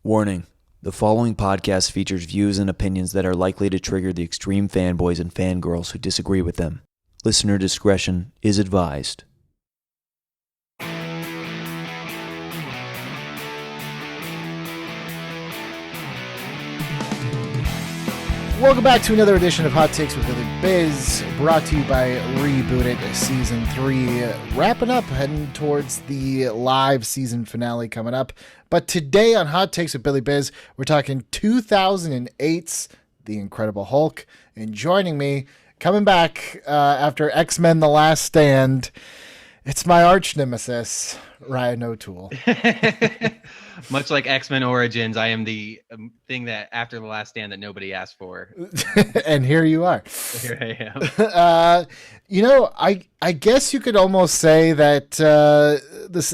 Warning: the following podcast features views and opinions that are likely to trigger the extreme fanboys and fangirls who disagree with them. Listener discretion is advised. Welcome back to another edition of Hot Takes with Billy Biz, brought to you by Reboot It Season 3. Wrapping up, heading towards the live season finale coming up. But today on Hot Takes with Billy Biz, we're talking 2008's The Incredible Hulk. And joining me, coming back after X-Men The Last Stand, it's my arch nemesis, Ryan O'Toole. Much like X-Men Origins, I am the thing that after the last stand that nobody asked for. And here you are. Here I am. I guess you could almost say that this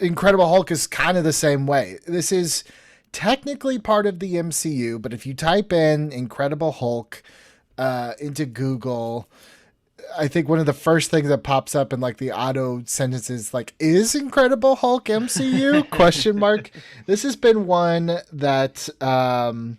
Incredible Hulk is kind of the same way. This is technically part of the MCU, but if you type in Incredible Hulk into Google, I think one of the first things that pops up in like the auto sentences, like, is Incredible Hulk MCU? Question mark. This has been one that, for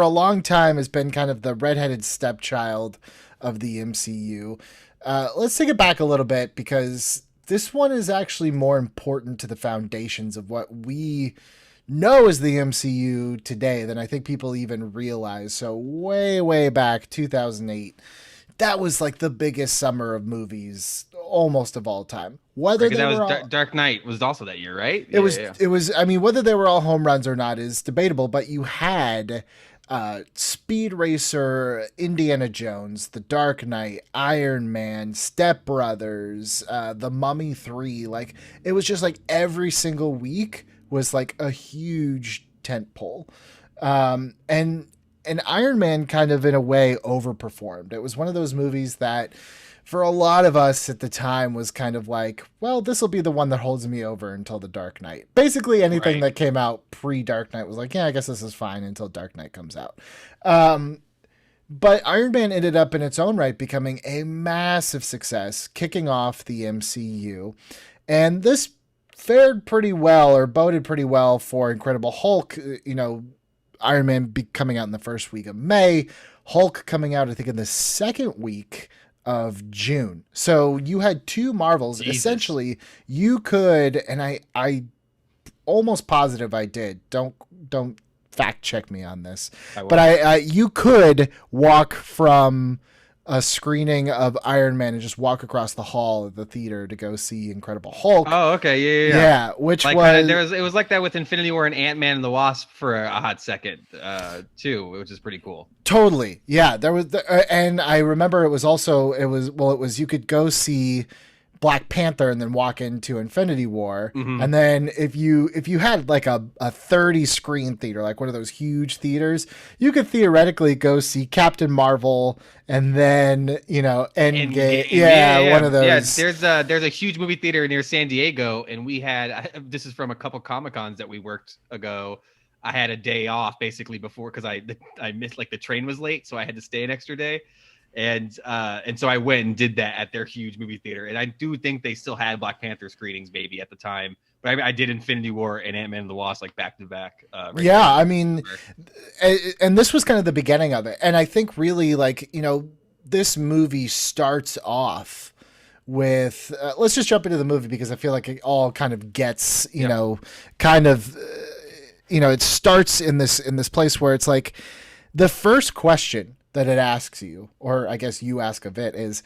a long time has been kind of the redheaded stepchild of the MCU. Let's take it back a little bit, because this one is actually more important to the foundations of what we know as the MCU today than I think people even realize. So way back, 2008, that was like the biggest summer of movies almost of all time. Whether Because that was Dark Knight was also that year, right? It was. I mean, whether they were all home runs or not is debatable. But you had Speed Racer, Indiana Jones, The Dark Knight, Iron Man, Step Brothers, The Mummy 3. Like, it was just like every single week was like a huge tentpole. And Iron Man kind of in a way overperformed. It was one of those movies that for a lot of us at the time was kind of like, well, this will be the one that holds me over until The Dark Knight. Basically anything that came out pre-Dark Knight was like, yeah, I guess this is fine until Dark Knight comes out. But Iron Man ended up in its own right becoming a massive success, kicking off the MCU. And this fared pretty well, or boded pretty well, for Incredible Hulk. Iron Man coming out in the first week of May, Hulk coming out, I think, in the second week of June. So you had two Marvels. Jesus. Essentially, you could, and I almost positive I did. Don't fact check me on this, but you could walk from a screening of Iron Man and just walk across the hall of the theater to go see Incredible Hulk. Oh, okay, yeah. Yeah, which like, was it was like that with Infinity War and Ant-Man and the Wasp for a hot second, too, which is pretty cool. Totally, yeah. There was, and I remember it was you could go see Black Panther and then walk into Infinity War. Mm-hmm. And then if you had like a 30 screen theater, like one of those huge theaters, you could theoretically go see Captain Marvel and then, Endgame. Yeah, one of those. Yeah, there's a huge movie theater near San Diego, and we had, this is from a couple Comic-Cons that we worked ago. I had a day off basically before, because I missed, like, the train was late, so I had to stay an extra day. And so I went and did that at their huge movie theater. And I do think they still had Black Panther screenings maybe at the time. But I did Infinity War and Ant-Man and the Wasp like back to back. I mean, and this was kind of the beginning of it. And I think really, like, this movie starts off with, let's just jump into the movie, because I feel like it all kind of gets, it starts in this place where it's like the first question that it asks you, or I guess you ask of it, is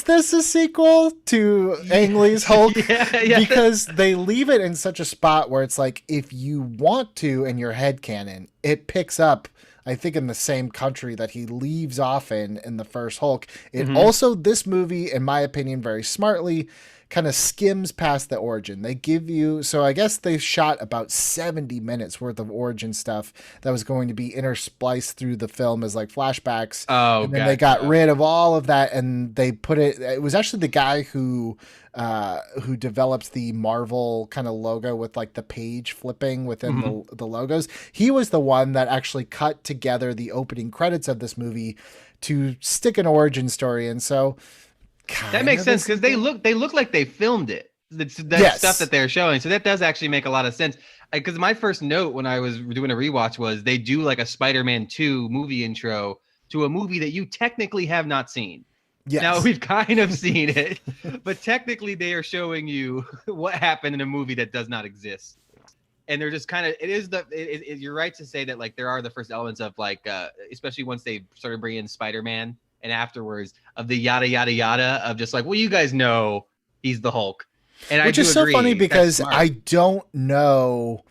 this a sequel to Ang Lee's Hulk? Yeah. Because they leave it in such a spot where it's like, if you want to, in your headcanon, it picks up, I think, in the same country that he leaves off in the first Hulk. It also, this movie, in my opinion, very smartly kind of skims past the origin. They give you, so I guess they shot about 70 minutes worth of origin stuff that was going to be interspliced through the film as like flashbacks. Oh, and then they got rid of all of that, and they put it was actually the guy who develops the Marvel kind of logo with like the page flipping within the logos. He was the one that actually cut together the opening credits of this movie to stick an origin story. And so that makes sense, because they look like they filmed it. that stuff that they're showing. So that does actually make a lot of sense. Because my first note when I was doing a rewatch was they do like a Spider-Man 2 movie intro to a movie that you technically have not seen. Yes. Now we've kind of seen it, but technically they are showing you what happened in a movie that does not exist. And they're just kind of, you're right to say that like there are the first elements of like, especially once they started bringing in Spider-Man and afterwards of the yada, yada, yada of just like, well, you guys know he's the Hulk. And which is so funny because I don't know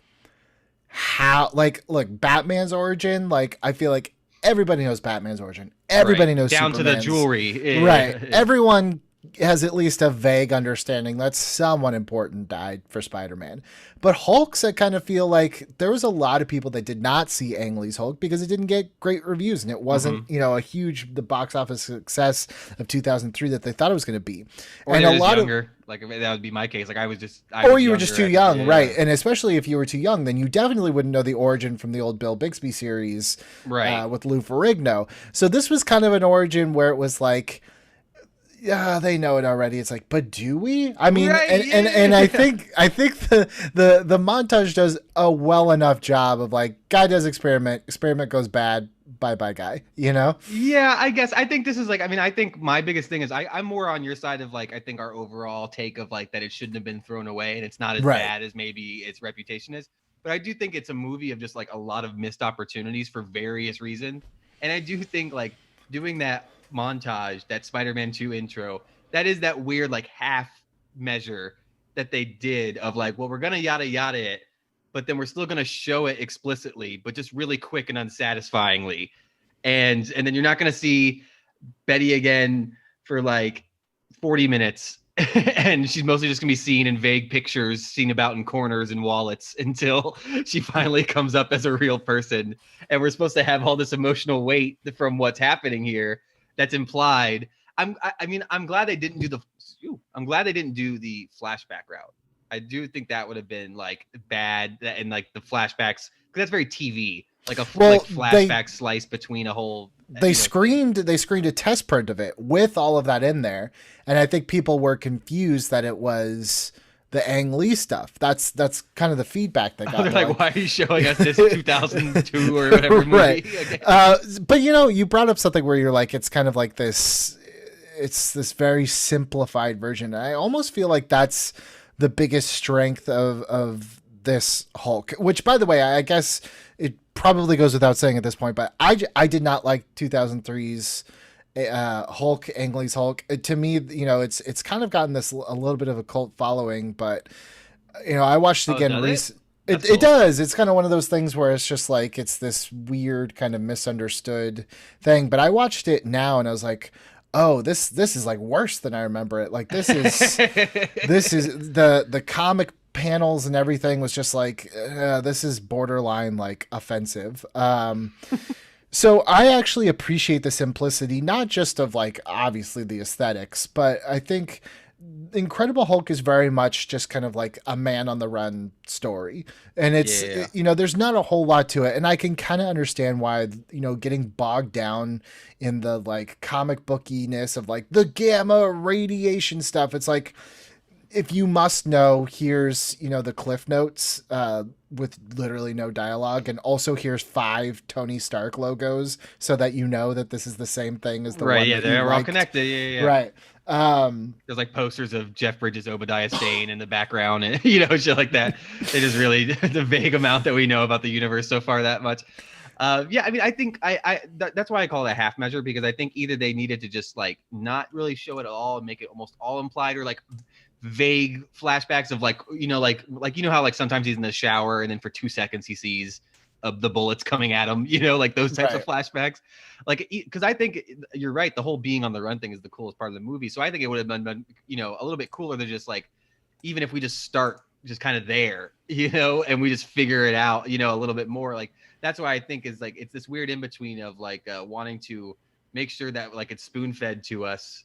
how, like, look, Batman's origin, like, I feel like everybody knows Batman's origin. Everybody knows down Superman's. To the jewelry. Right. Everyone has at least a vague understanding that someone important died for Spider-Man. But Hulk's, I kind of feel like there was a lot of people that did not see Ang Lee's Hulk because it didn't get great reviews and it wasn't, the box office success of 2003 that they thought it was going to be. Or and a lot younger, like that would be my case. Like you were just too young, right? And especially if you were too young, then you definitely wouldn't know the origin from the old Bill Bixby series, right? With Lou Ferrigno. So this was kind of an origin where it was like, yeah, they know it already. It's like, but do we? I mean, right, and I think the montage does a well enough job of like, guy does experiment goes bad, bye guy, Yeah, I guess I think this is like, I mean, I think my biggest thing is I'm more on your side of like, I think our overall take of like that it shouldn't have been thrown away and it's not as bad as maybe its reputation is. But I do think it's a movie of just like a lot of missed opportunities for various reasons. And I do think like doing that montage, that Spider-Man 2 intro, that is that weird like half measure that they did of like, well, we're gonna yada yada it, but then we're still gonna show it explicitly, but just really quick and unsatisfyingly. And then you're not gonna see Betty again for like 40 minutes. And she's mostly just gonna be seen in vague pictures, seen about in corners and wallets until she finally comes up as a real person. And we're supposed to have all this emotional weight from what's happening here that's implied. I'm glad they didn't do the flashback route. I do think that would have been like bad, and like the flashbacks, because that's very TV, like flashback slice between a whole. They screened a test print of it with all of that in there, and I think people were confused that it was the Ang Lee stuff. That's kind of the feedback they got. They're like, why are you showing us this 2002 or whatever movie? Right. But you brought up something where you're like, it's kind of like this, it's this very simplified version. I almost feel like that's the biggest strength of this Hulk, which, by the way, I guess it probably goes without saying at this point, but I did not like 2003's Hulk, Ang Lee's Hulk. To me, it's kind of gotten this a little bit of a cult following, but I watched it again recently. It does. It's kind of one of those things where it's just like, it's this weird kind of misunderstood thing. But I watched it now and I was like, oh, this is like worse than I remember it. Like this is the comic panels and everything was just like, this is borderline like offensive. So I actually appreciate the simplicity, not just of like obviously the aesthetics, but I think Incredible Hulk is very much just kind of like a man on the run story. And it's, there's not a whole lot to it. And I can kind of understand why, getting bogged down in the like comic bookiness of like the gamma radiation stuff. It's like, if you must know, here's, the Cliff Notes with literally no dialogue. And also here's 5 Tony Stark logos so that that this is the same thing as the one. Right, yeah, they're all connected. Yeah. Right. There's like posters of Jeff Bridges' Obadiah Stane in the background and, shit like that. It is really the vague amount that we know about the universe so far, that much. Yeah, I mean, I think that's why I call it a half measure, because I think either they needed to just like not really show it at all and make it almost all implied, or like vague flashbacks of like how like sometimes he's in the shower and then for 2 seconds he sees the bullets coming at him, like those types of flashbacks. Like, because I think you're right, the whole being on the run thing is the coolest part of the movie. So I think it would have been a little bit cooler than just like, even if we just start just kind of there, and we just figure it out, a little bit more. Like, that's why I think is like, it's this weird in between of like wanting to make sure that like it's spoon fed to us,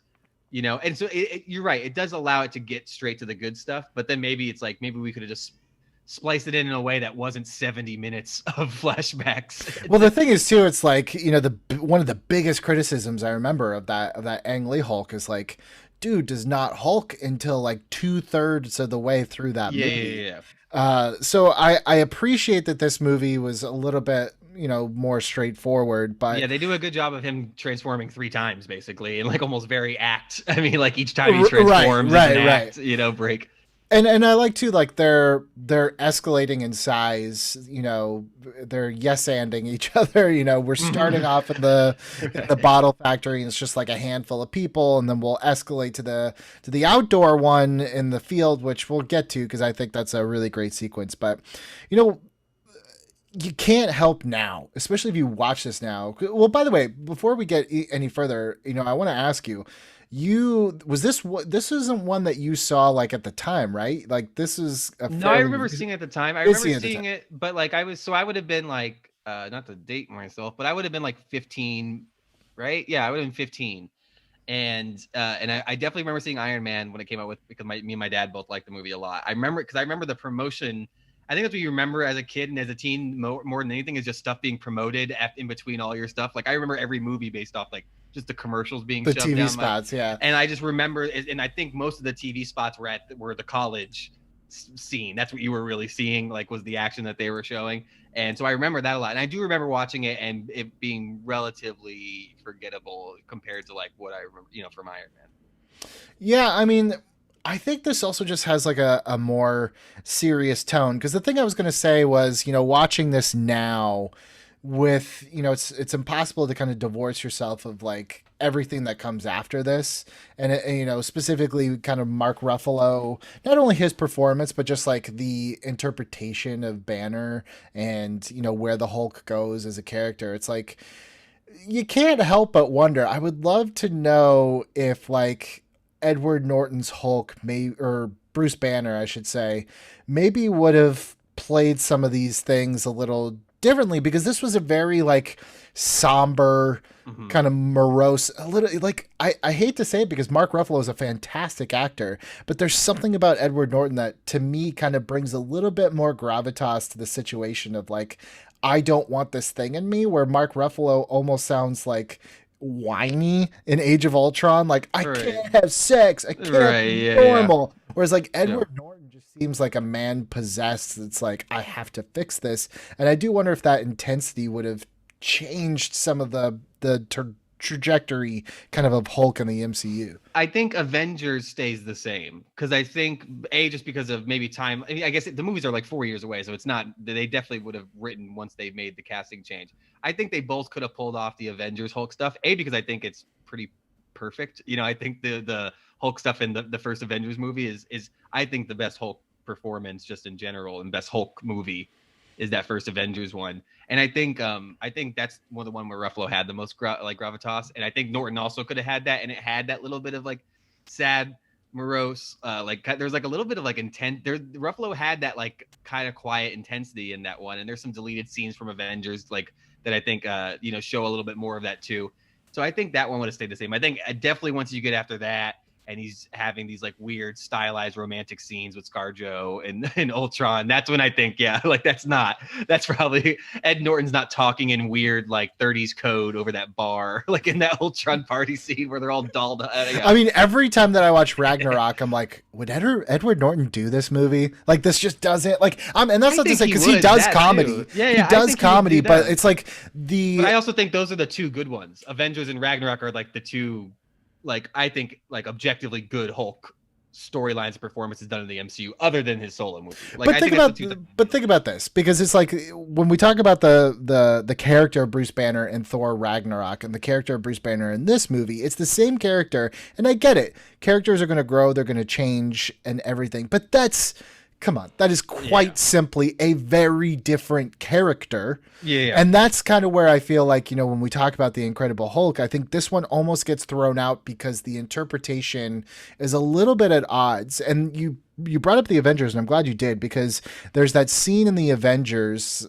and so you're right, it does allow it to get straight to the good stuff, but then maybe it's like, maybe we could have just spliced it in a way that wasn't 70 minutes of flashbacks. Well, the thing is too, it's like, one of the biggest criticisms I remember of that Ang Lee Hulk is like, dude does not Hulk until like 2/3 of the way through that movie. So I appreciate that this movie was a little bit, more straightforward, but Yeah, they do a good job of him transforming 3 times, basically, and like almost very act. I mean, like each time he transforms, is an act, break. And I like to like they're escalating in size, they're yes-anding each other. We're starting off in the bottle factory, and it's just like a handful of people, and then we'll escalate to the outdoor one in the field, which we'll get to because I think that's a really great sequence. But you can't help now, especially if you watch this now. Well, by the way, before we get any further, I want to ask you, this isn't one that you saw like at the time, right? Like this is no, I remember seeing it at the time. I remember seeing it, but like I would have been like, not to date myself, but I would have been like 15, right? Yeah, I would have been 15. And I definitely remember seeing Iron Man when it came out because me and my dad both liked the movie a lot. I remember the promotion. I think that's what you remember as a kid and as a teen more than anything is just stuff being promoted in between all your stuff. Like I remember every movie based off like just the commercials being the shoved TV down spots, yeah. And I just remember, and I think most of the TV spots were the college scene. That's what you were really seeing, like was the action that they were showing. And so I remember that a lot. And I do remember watching it and it being relatively forgettable compared to like what I remember, from Iron Man. Yeah, I mean, I think this also just has like a more serious tone. Because the thing I was going to say was, watching this now with, it's impossible to kind of divorce yourself of like everything that comes after this. And specifically kind of Mark Ruffalo, not only his performance, but just like the interpretation of Banner and, where the Hulk goes as a character. It's like, you can't help but wonder. I would love to know if like Edward Norton's Hulk or Bruce Banner, I should say, maybe would have played some of these things a little differently, because this was a very like somber, kind of morose, a little like I hate to say it because Mark Ruffalo is a fantastic actor, but there's something about Edward Norton that to me kind of brings a little bit more gravitas to the situation of like, I don't want this thing in me, where Mark Ruffalo almost sounds like whiny in Age of Ultron, like I can't have sex, I can't be normal. Whereas like Edward Norton just seems like a man possessed. It's like, I have to fix this. And I do wonder if that intensity would have changed some of the trajectory kind of Hulk in the MCU. I think Avengers stays the same because I think just because of maybe time. I mean, I guess the movies are like 4 years away, so it's not. They definitely would have written once they made the casting change. I think they both could have pulled off the Avengers Hulk stuff. Because I think it's pretty perfect. I think the Hulk stuff in the first Avengers movie is I think the best Hulk performance just in general, and best Hulk movie is that first Avengers one. And I think that's the one where Ruffalo had the most gravitas. And I think Norton also could have had that, and it had that little bit of like sad, morose, like there's like a little bit of like intent. Ruffalo had that like kind of quiet intensity in that one, and there's some deleted scenes from Avengers like that I think show a little bit more of that too. So I think that one would have stayed the same. I think definitely once you get after that, and he's having these like weird stylized romantic scenes with ScarJo and Ultron, that's when I think, like that's probably Ed Norton's not talking in weird like 30s code over that bar, like in that Ultron party scene where they're all dolled up. I mean, every time that I watch Ragnarok, I'm like, would Edward Norton do this movie? Like this just doesn't like, and that's not to say, because he does comedy. He does comedy, but it's like But I also think those are the two good ones. Avengers and Ragnarok are like the two, like I think like objectively good Hulk storylines and performances done in the MCU, other than his solo movie. Like, but think about this, because it's like when we talk about the character of Bruce Banner in Thor Ragnarok and the character of Bruce Banner in this movie, it's the same character. And I get it, characters are going to grow, they're going to change and everything, but come on, that is quite simply a very different character. And that's kind of where I feel like, when we talk about the Incredible Hulk, I think this one almost gets thrown out because the interpretation is a little bit at odds. And you you brought up the Avengers, and I'm glad you did, because there's that scene in the Avengers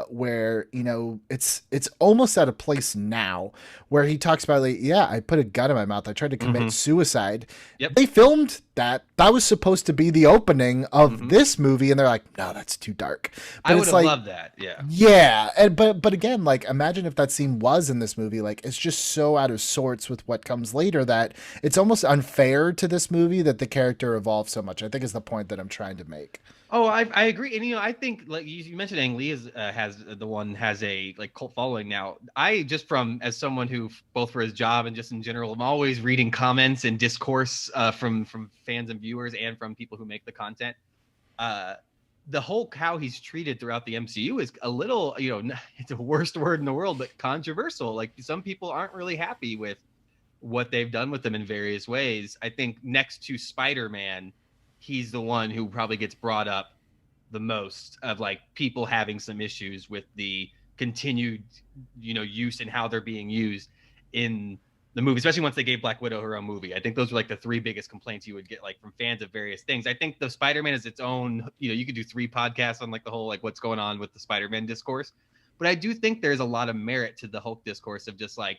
where, you know, it's almost at a place now where he talks about, like, yeah, I put a gun in my mouth. I tried to commit suicide. Yep. They filmed that. That was supposed to be the opening of this movie, and they're like, no, that's too dark. But I would it's have like, loved that. Yeah. yeah, and but again, like, imagine if that scene was in this movie. Like, it's just so out of sorts with what comes later that it's almost unfair to this movie that the character evolved so much. I think is the point that I'm trying to make. Oh, I agree, and you know, I think like you mentioned, Ang Lee has a like cult following now. I just from as someone who both for his job and just in general, I'm always reading comments and discourse from fans and viewers and from people who make the content. The Hulk, how he's treated throughout the MCU is a little, you know, it's the worst word in the world, but controversial. Like some people aren't really happy with what they've done with them in various ways. I think next to Spider-Man, he's the one who probably gets brought up the most of like people having some issues with the continued, you know, use and how they're being used in the movie, especially once they gave Black Widow her own movie. I think those were like the three biggest complaints you would get like from fans of various things. I think the Spider-Man is its own, you know, you could do 3 podcasts on like the whole, like what's going on with the Spider-Man discourse. But I do think there's a lot of merit to the Hulk discourse of just like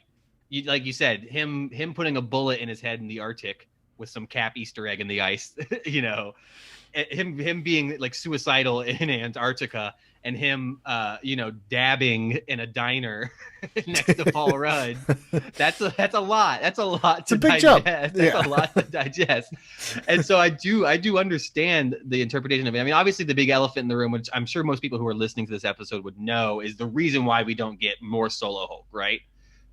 you said, him putting a bullet in his head in the Arctic with some Cap Easter egg in the ice, you know, him being like suicidal in Antarctica, and him, you know, dabbing in a diner next to Paul Rudd. That's a lot. That's a lot to digest. Jump. That's Yeah. a lot to digest. And so I do understand the interpretation of it. I mean, obviously the big elephant in the room, which I'm sure most people who are listening to this episode would know, is the reason why we don't get more solo Hulk, right?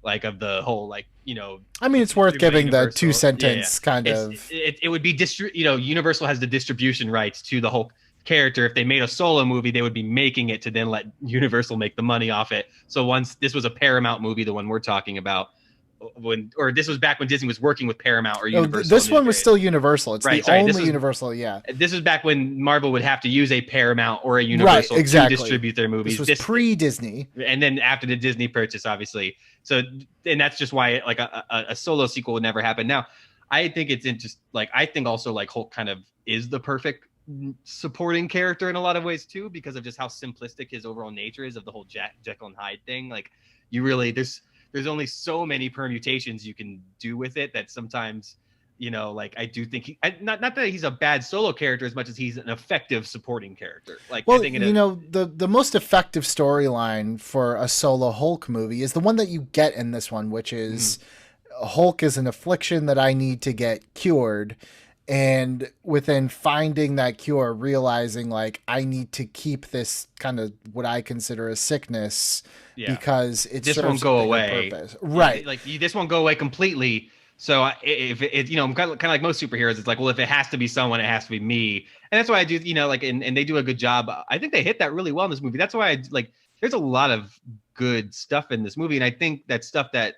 Like of the whole, like, you know, I mean, it's worth giving Universal. the 2-sentence kind of. It would be you know, Universal has the distribution rights to the Hulk character. If they made a solo movie, they would be making it to then let Universal make the money off it. So once this was a Paramount movie, the one we're talking about, or this was back when Disney was working with Paramount or Universal. This one was still Universal. It's right, the only Universal. Yeah. This was back when Marvel would have to use a Paramount or a Universal right, exactly. to distribute their movies. This was pre-Disney. And then after the Disney purchase, obviously. So, and that's just why like a solo sequel would never happen. Now, I think it's interesting. Like, I think also like Hulk kind of is the perfect supporting character in a lot of ways too, because of just how simplistic his overall nature is of the whole Jekyll and Hyde thing. Like, you really, there's only so many permutations you can do with it that sometimes, you know, like I do think not that he's a bad solo character as much as he's an effective supporting character. Like, well, I think you know, the most effective storyline for a solo Hulk movie is the one that you get in this one, which is Hulk is an affliction that I need to get cured. And within finding that cure, realizing like I need to keep this kind of what I consider a sickness because it this serves won't go a bigger away. Purpose. Right. Like this won't go away completely. So if it, you know, I'm kind of like most superheroes, it's like, well, if it has to be someone, it has to be me. And that's why I do, you know, like, and they do a good job. I think they hit that really well in this movie. That's why I like, there's a lot of good stuff in this movie. And I think that stuff that,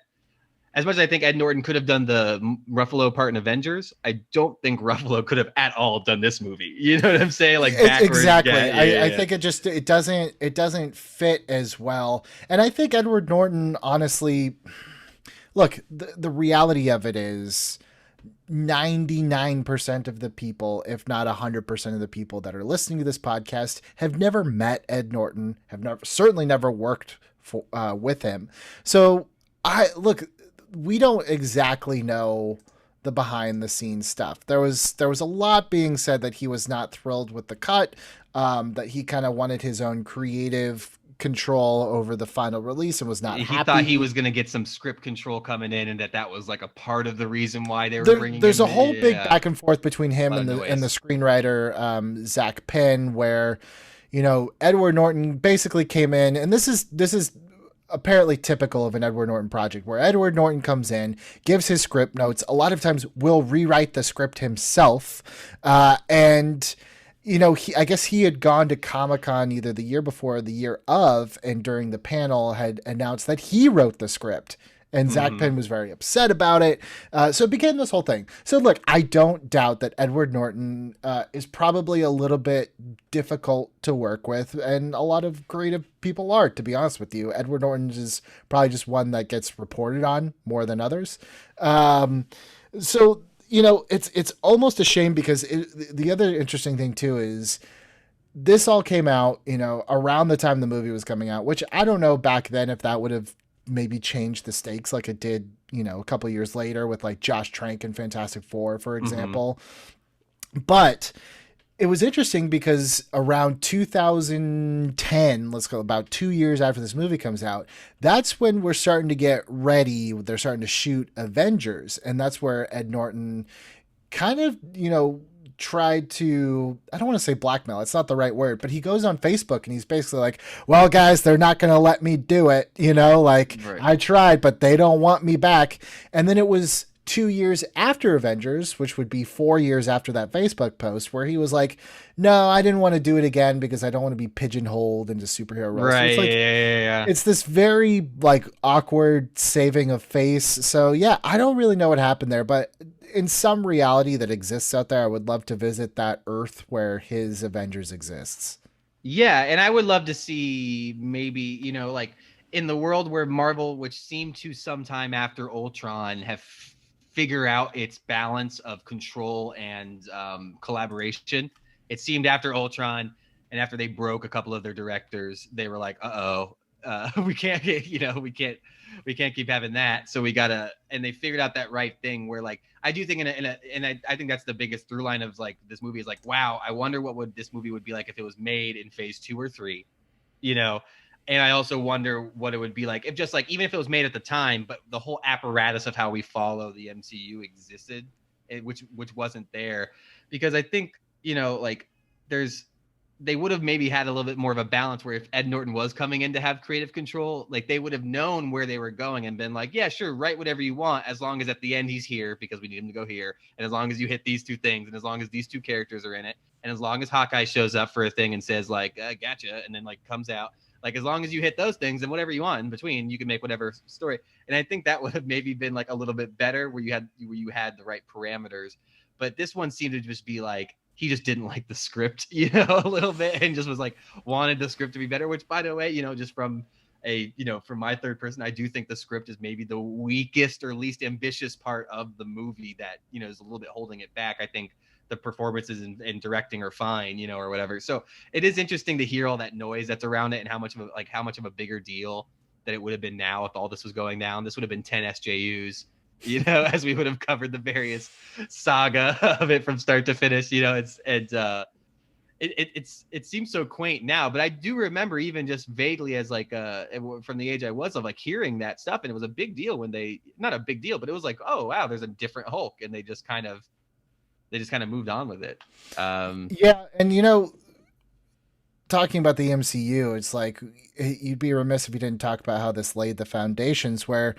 as much as I think Ed Norton could have done the Ruffalo part in Avengers, I don't think Ruffalo could have at all done this movie. You know what I'm saying? Like backwards. Exactly. I think it doesn't fit as well. And I think Edward Norton, honestly, look, the reality of it is 99% of the people, if not 100% of the people that are listening to this podcast have never met Ed Norton, certainly never worked with him. So we don't exactly know the behind the scenes stuff. There was a lot being said that he was not thrilled with the cut, that he kind of wanted his own creative control over the final release and was not happy. He thought he was going to get some script control coming in, and that was like a part of the reason why they were bringing. There's a whole big back and forth between him and the screenwriter Zach Penn, where, you know, Edward Norton basically came in, and this is apparently typical of an Edward Norton project, where Edward Norton comes in, gives his script notes, a lot of times will rewrite the script himself, and you know, I guess he had gone to Comic-Con either the year before or the year of, and during the panel had announced that he wrote the script. And Zach Penn was very upset about it. So it became this whole thing. So look, I don't doubt that Edward Norton is probably a little bit difficult to work with. And a lot of creative people are, to be honest with you. Edward Norton is probably just one that gets reported on more than others. So, it's almost a shame because the other interesting thing too is this all came out, around the time the movie was coming out, which I don't know back then if that would have maybe changed the stakes like it did, a couple years later with like Josh Trank and Fantastic Four, for example. But it was interesting because around 2010, let's go about 2 years after this movie comes out, that's when we're starting to get ready. They're starting to shoot Avengers. And that's where Ed Norton kind of, tried to, I don't want to say blackmail, it's not the right word, but he goes on Facebook and he's basically like, well, guys, they're not going to let me do it. Right. I tried, but they don't want me back. And then it was 2 years after Avengers, which would be 4 years after that Facebook post, where he was like, no, I didn't want to do it again because I don't want to be pigeonholed into superhero roles. Right. So it's this very like awkward saving of face. So yeah, I don't really know what happened there, but in some reality that exists out there, I would love to visit that Earth where his Avengers exists. Yeah. And I would love to see maybe, like in the world where Marvel, which seemed to sometime after Ultron have figure out its balance of control and collaboration. It seemed after Ultron and after they broke a couple of their directors, they were like, we can't get, we can't keep having that. So we gotta, and they figured out that right thing where like, I do think I think that's the biggest through line of like, this movie is like, wow, I wonder what this movie would be like if it was made in phase 2 or 3, And I also wonder what it would be like if just like, even if it was made at the time, but the whole apparatus of how we follow the MCU existed, which wasn't there. Because I think, like they would have maybe had a little bit more of a balance where if Ed Norton was coming in to have creative control, like they would have known where they were going and been like, yeah, sure, write whatever you want, as long as at the end he's here because we need him to go here. And as long as you hit these 2 things, and as long as these 2 characters are in it, and as long as Hawkeye shows up for a thing and says like, gotcha, and then like comes out, like as long as you hit those things and whatever you want in between, you can make whatever story. And I think that would have maybe been like a little bit better where you had the right parameters. But this one seemed to just be like, he just didn't like the script, a little bit, and just was like wanted the script to be better, which by the way, just from from my third person, I do think the script is maybe the weakest or least ambitious part of the movie that, is a little bit holding it back. I think the performances and directing are fine, or whatever. So it is interesting to hear all that noise that's around it and how much of a bigger deal that it would have been now if all this was going down. This would have been 10 SJUs, as we would have covered the various saga of it from start to finish. It seems so quaint now, but I do remember even just vaguely as like from the age I was of like hearing that stuff, and it was a big deal when not a big deal, but it was like, oh wow, there's a different Hulk, and they just kind of moved on with it. Yeah, and talking about the MCU, it's like you'd be remiss if you didn't talk about how this laid the foundations, where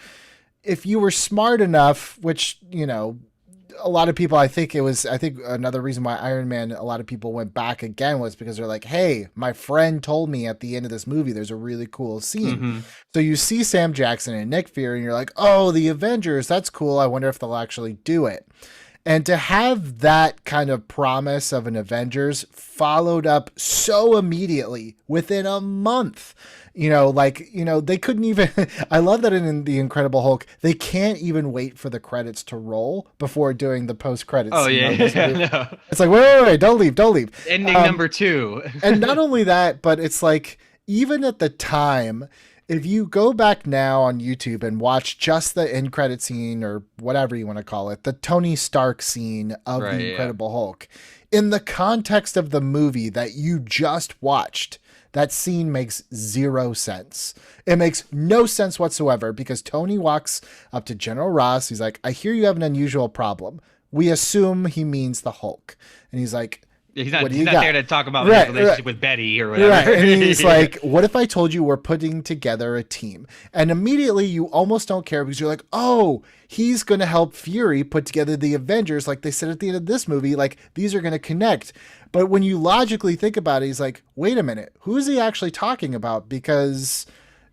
if you were smart enough, which, a lot of people, I think another reason why Iron Man, a lot of people went back again was because they're like, hey, my friend told me at the end of this movie, there's a really cool scene. Mm-hmm. So you see Sam Jackson and Nick Fury and you're like, oh, the Avengers, that's cool. I wonder if they'll actually do it. And to have that kind of promise of an Avengers followed up so immediately within a month, they couldn't even, I love that in The Incredible Hulk, they can't even wait for the credits to roll before doing the post-credits. Oh, yeah. No. It's like, wait, don't leave. Ending number 2. And not only that, but it's like, even at the time, if you go back now on YouTube and watch just the end credit scene or whatever you want to call it, the Tony Stark scene of The Incredible Hulk, in the context of the movie that you just watched, that scene makes 0 sense. It makes no sense whatsoever because Tony walks up to General Ross. He's like, I hear you have an unusual problem. We assume he means the Hulk. And he's like, he's not there to talk about his relationship with Betty or whatever. Right. And he's like, what if I told you we're putting together a team? And immediately you almost don't care because you're like, oh, he's going to help Fury put together the Avengers. Like they said at the end of this movie, like these are going to connect. But when you logically think about it, he's like, wait a minute, who is he actually talking about? Because,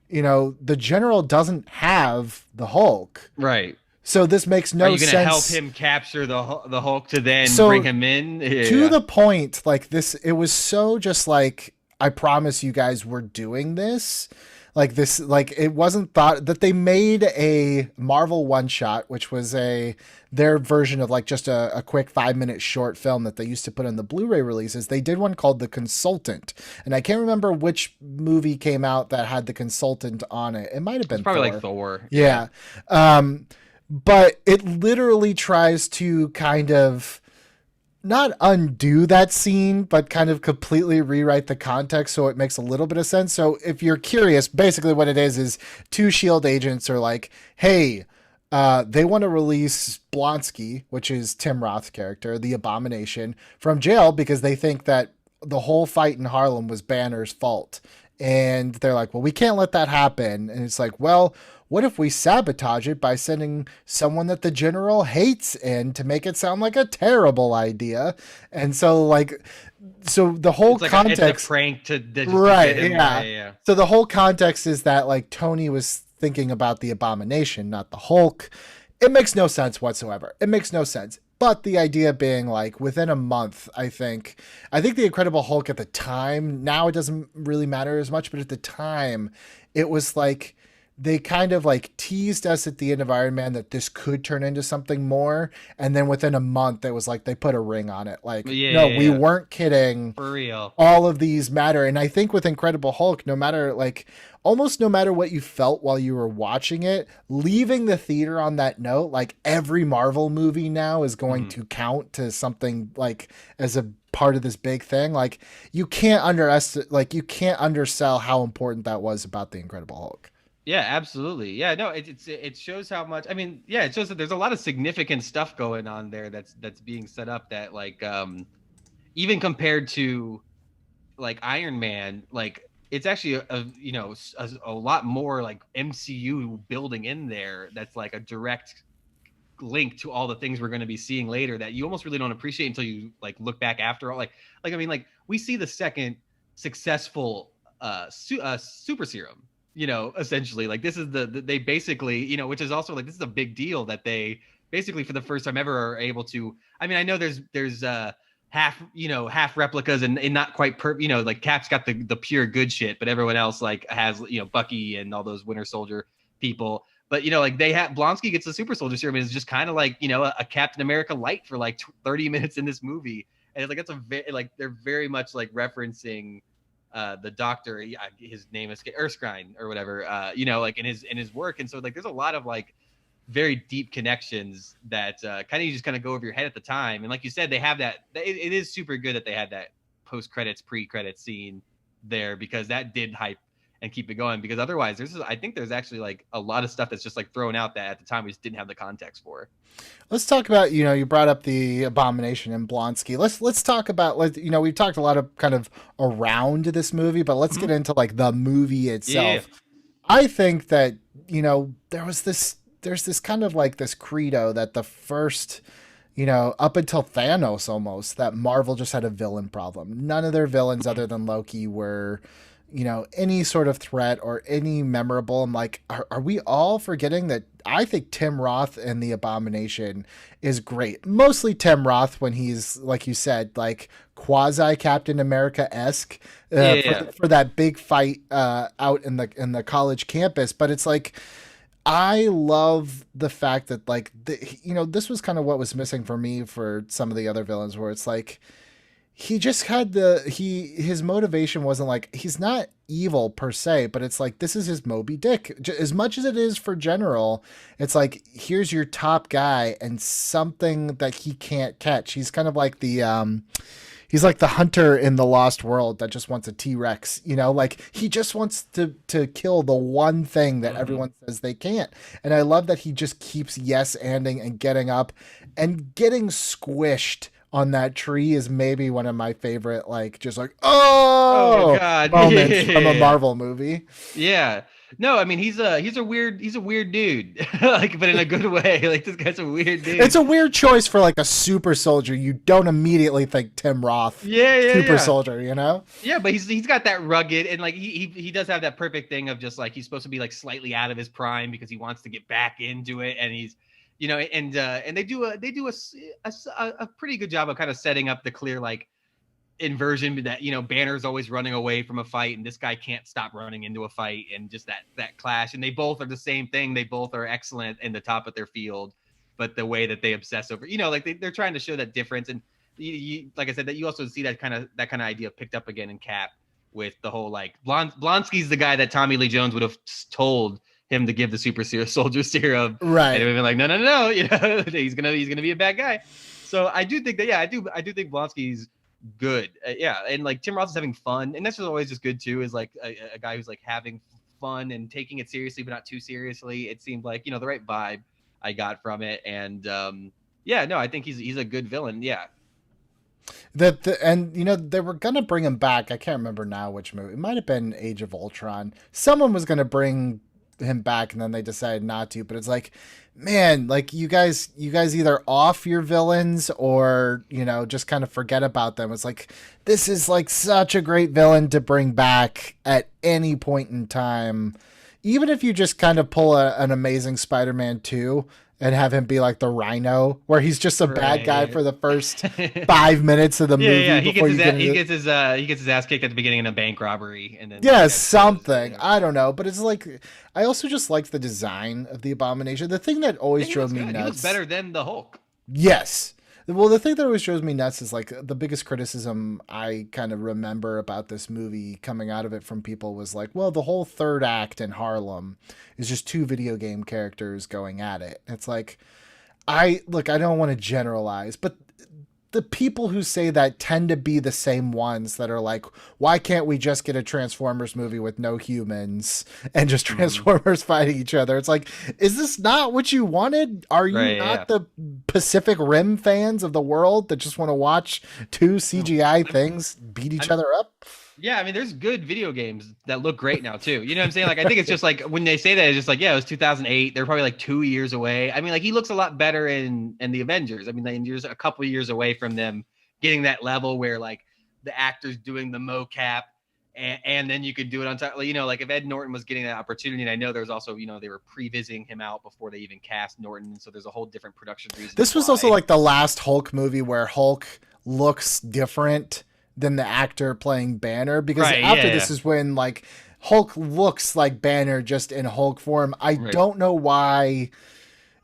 the general doesn't have the Hulk. Right. So this makes no sense. Are you going to help him capture the Hulk to then bring him in? To the point, like this, it was so just like, I promise you guys we're doing this. Like this, like it wasn't thought that they made a Marvel one shot, which was their version of like just a quick 5-minute short film that they used to put in the Blu-ray releases. They did one called The Consultant, and I can't remember which movie came out that had The Consultant on it. It might have been It's probably Thor. like Thor. Yeah. But it literally tries to kind of not undo that scene, but kind of completely rewrite the context so it makes a little bit of sense. So if you're curious, basically what it is two SHIELD agents are like, hey, they want to release Blonsky, which is Tim Roth's character, the Abomination, from jail because they think that the whole fight in Harlem was Banner's fault. And they're like, well, we can't let that happen. And it's like, well, what if we sabotage it by sending someone that the general hates in to make it sound like a terrible idea? And so, like, so the whole It's like context, it's a prank to right? To Yeah. So the whole context is that like Tony was thinking about the Abomination, not the Hulk. It makes no sense whatsoever. It makes no sense. But the idea being like within a month, I think the Incredible Hulk at the time, now it doesn't really matter as much, but at the time it was like they kind of like teased us at the end of Iron Man that this could turn into something more. And then within a month, it was like they put a ring on it. Like, we weren't kidding. For real. All of these matter. And I think with Incredible Hulk, no matter almost no matter what you felt while you were watching it, leaving the theater on that note, like every Marvel movie now is going to count to something like as a part of this big thing. Like you can't undersell how important that was about the Incredible Hulk. Yeah, absolutely. Yeah, no, it shows how much. I mean, yeah, it shows that there's a lot of significant stuff going on there that's being set up that like even compared to like Iron Man, like it's actually a lot more like MCU building in there that's like a direct link to all the things we're going to be seeing later that you almost really don't appreciate until you like look back after all. Like I mean, like we see the second successful super serum, essentially like this is they basically, which is also like this is a big deal that they basically for the first time ever are able to. I mean, I know there's half replicas and not quite like Cap's got the pure good shit, but everyone else like has Bucky and all those Winter Soldier people. But like they have Blonsky gets the super soldier serum and is just kind of like a Captain America light for like 30 minutes in this movie, and it's like it's like they're very much like referencing the doctor, his name is Erskine or whatever, like in his work. And so like there's a lot of like very deep connections that kind of just kind of go over your head at the time. And like you said, they have that. It is super good that they had that pre-credits scene there because that did hype and keep it going. Because otherwise, I think there's actually like a lot of stuff that's just like thrown out that at the time we just didn't have the context for. Let's talk about, you brought up the Abomination and Blonsky. Let's talk about, we've talked a lot of kind of around this movie, but let's get into like the movie itself. Yeah. I think that, there's this kind of like this credo that the first, up until Thanos almost, that Marvel just had a villain problem. None of their villains other than Loki were, any sort of threat or any memorable. I'm like, are we all forgetting that? I think Tim Roth and the Abomination is great. Mostly Tim Roth when he's, like you said, like quasi Captain America-esque for that big fight out in the college campus. But it's like, I love the fact that like, this was kind of what was missing for me for some of the other villains where it's like, he just had his motivation wasn't like, he's not evil per se, but it's like, this is his Moby Dick. As much as it is for General, it's like, here's your top guy and something that he can't catch. He's kind of like he's like the hunter in the Lost World that just wants a T-Rex, like he just wants to kill the one thing that everyone says they can't. And I love that he just keeps yes-anding and getting up and getting squished on that tree is maybe one of my favorite, like, just like, oh God, moments from a Marvel movie. Yeah. No, I mean, he's a weird dude, like, but in a good way. Like, this guy's a weird dude. It's a weird choice for like a super soldier. You don't immediately think Tim Roth. Super soldier, Yeah, but he's got that rugged, and like he does have that perfect thing of just like he's supposed to be like slightly out of his prime because he wants to get back into it, and he's. And they do a pretty good job of kind of setting up the clear like inversion that, you know, Banner's always running away from a fight and this guy can't stop running into a fight, and just that clash. And they both are the same thing. They both are excellent in the top of their field, but the way that they obsess over, you know, like they're trying to show that difference. And you, like I said, that you also see that kind of idea picked up again in Cap with the whole like Blonsky's the guy that Tommy Lee Jones would have told him to give the super soldier serum, right? And it would have been like, no, you know, he's gonna be a bad guy. So I do think that, I do think Blonsky's good, and like Tim Roth is having fun, and that's just always just good too. Is like a guy who's like having fun and taking it seriously, but not too seriously. It seemed like, you know, the right vibe I got from it, and I think he's a good villain. Yeah. And you know, they were gonna bring him back. I can't remember now which movie. It might have been Age of Ultron. Someone was gonna bring him back, and then they decided not to. But it's like, man, like you guys either off your villains or, you know, just kind of forget about them. It's like, this is like such a great villain to bring back at any point in time, even if you just kind of pull an Amazing Spider-Man 2 and have him be like the Rhino, where he's just a bad guy for the first 5 minutes of the movie. Yeah, he gets his ass kicked at the beginning in a bank robbery, and then something. I don't know, but it's like, I also just liked the design of the Abomination. The thing that always drove me nuts. He looks better than the Hulk. Yes. Well, the thing that always drives me nuts is like the biggest criticism I kind of remember about this movie coming out of it from people was like, well, the whole third act in Harlem is just two video game characters going at it. It's like, I don't want to generalize, but the people who say that tend to be the same ones that are like, why can't we just get a Transformers movie with no humans and just Transformers fighting each other? It's like, is this not what you wanted? Are you not the Pacific Rim fans of the world that just want to watch two CGI things beat each other up? Yeah, I mean, there's good video games that look great now too. You know what I'm saying? Like, I think it's just like when they say that, it's just like, yeah, it was 2008. They're probably like 2 years away. I mean, like, he looks a lot better in the Avengers. I mean, like, you're a couple of years away from them getting that level where like the actors doing the mocap, and then you could do it on top. You know, like if Ed Norton was getting that opportunity, and I know there's also, you know, they were pre-visiting him out before they even cast Norton, so there's a whole different production reason. This was also like the last Hulk movie where Hulk looks different than the actor playing Banner, because after this is when like Hulk looks like Banner just in Hulk form. I don't know why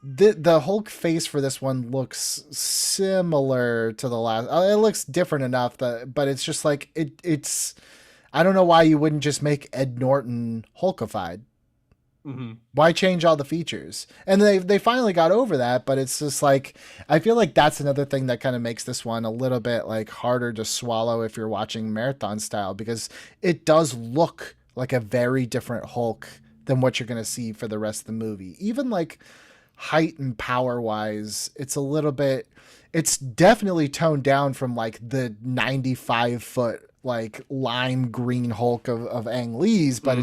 the Hulk face for this one looks similar to the last. It looks different enough but it's just like it's I don't know why you wouldn't just make Ed Norton Hulkified. Mm-hmm. Why change all the features? And they finally got over that, but it's just like, I feel like that's another thing that kind of makes this one a little bit like harder to swallow if you're watching marathon style, because it does look like a very different Hulk than what you're going to see for the rest of the movie. Even like height and power wise, it's definitely toned down from like the 95-foot like lime green Hulk of Ang Lee's, but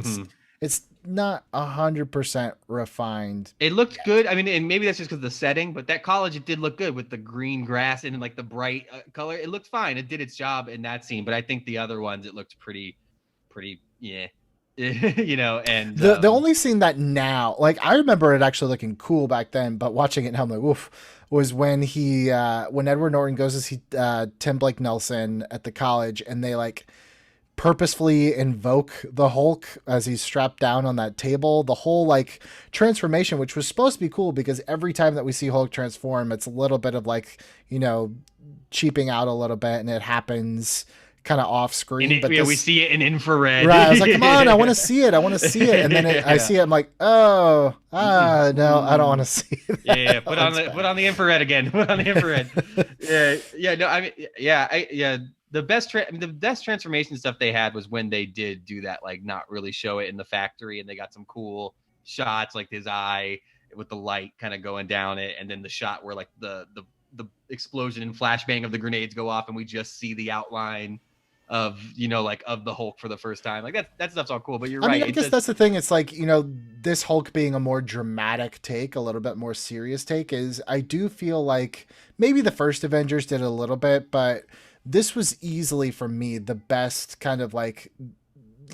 it's not 100% refined. It looked good. I mean, and maybe that's just because of the setting, but that college, it did look good with the green grass and like the bright color. It looked fine. It did its job in that scene, but I think the other ones, it looked pretty, yeah. You know, and the only scene that now, like, I remember it actually looking cool back then, but watching it now I'm like, oof, was when when Edward Norton goes to see Tim Blake Nelson at the college, and they like purposefully invoke the Hulk as he's strapped down on that table. The whole like transformation, which was supposed to be cool, because every time that we see Hulk transform, it's a little bit of like, you know, cheaping out a little bit, and it happens kind of off screen. But we see it in infrared. Right. I was like, come on, I want to see it. And then I see it. I'm like, no, I don't want to see it. Yeah. Put on the infrared again. Put on the infrared. Yeah. No, I mean, the best transformation stuff they had was when they did do that, like not really show it in the factory, and they got some cool shots, like his eye with the light kind of going down it, and then the shot where like the explosion and flashbang of the grenades go off, and we just see the outline of, you know, like of the Hulk for the first time. Like that stuff's all cool, but you're right. I mean, I guess that's the thing. It's like, you know, this Hulk being a more dramatic take, a little bit more serious take, is I do feel like maybe the first Avengers did a little bit, but this was easily for me the best kind of like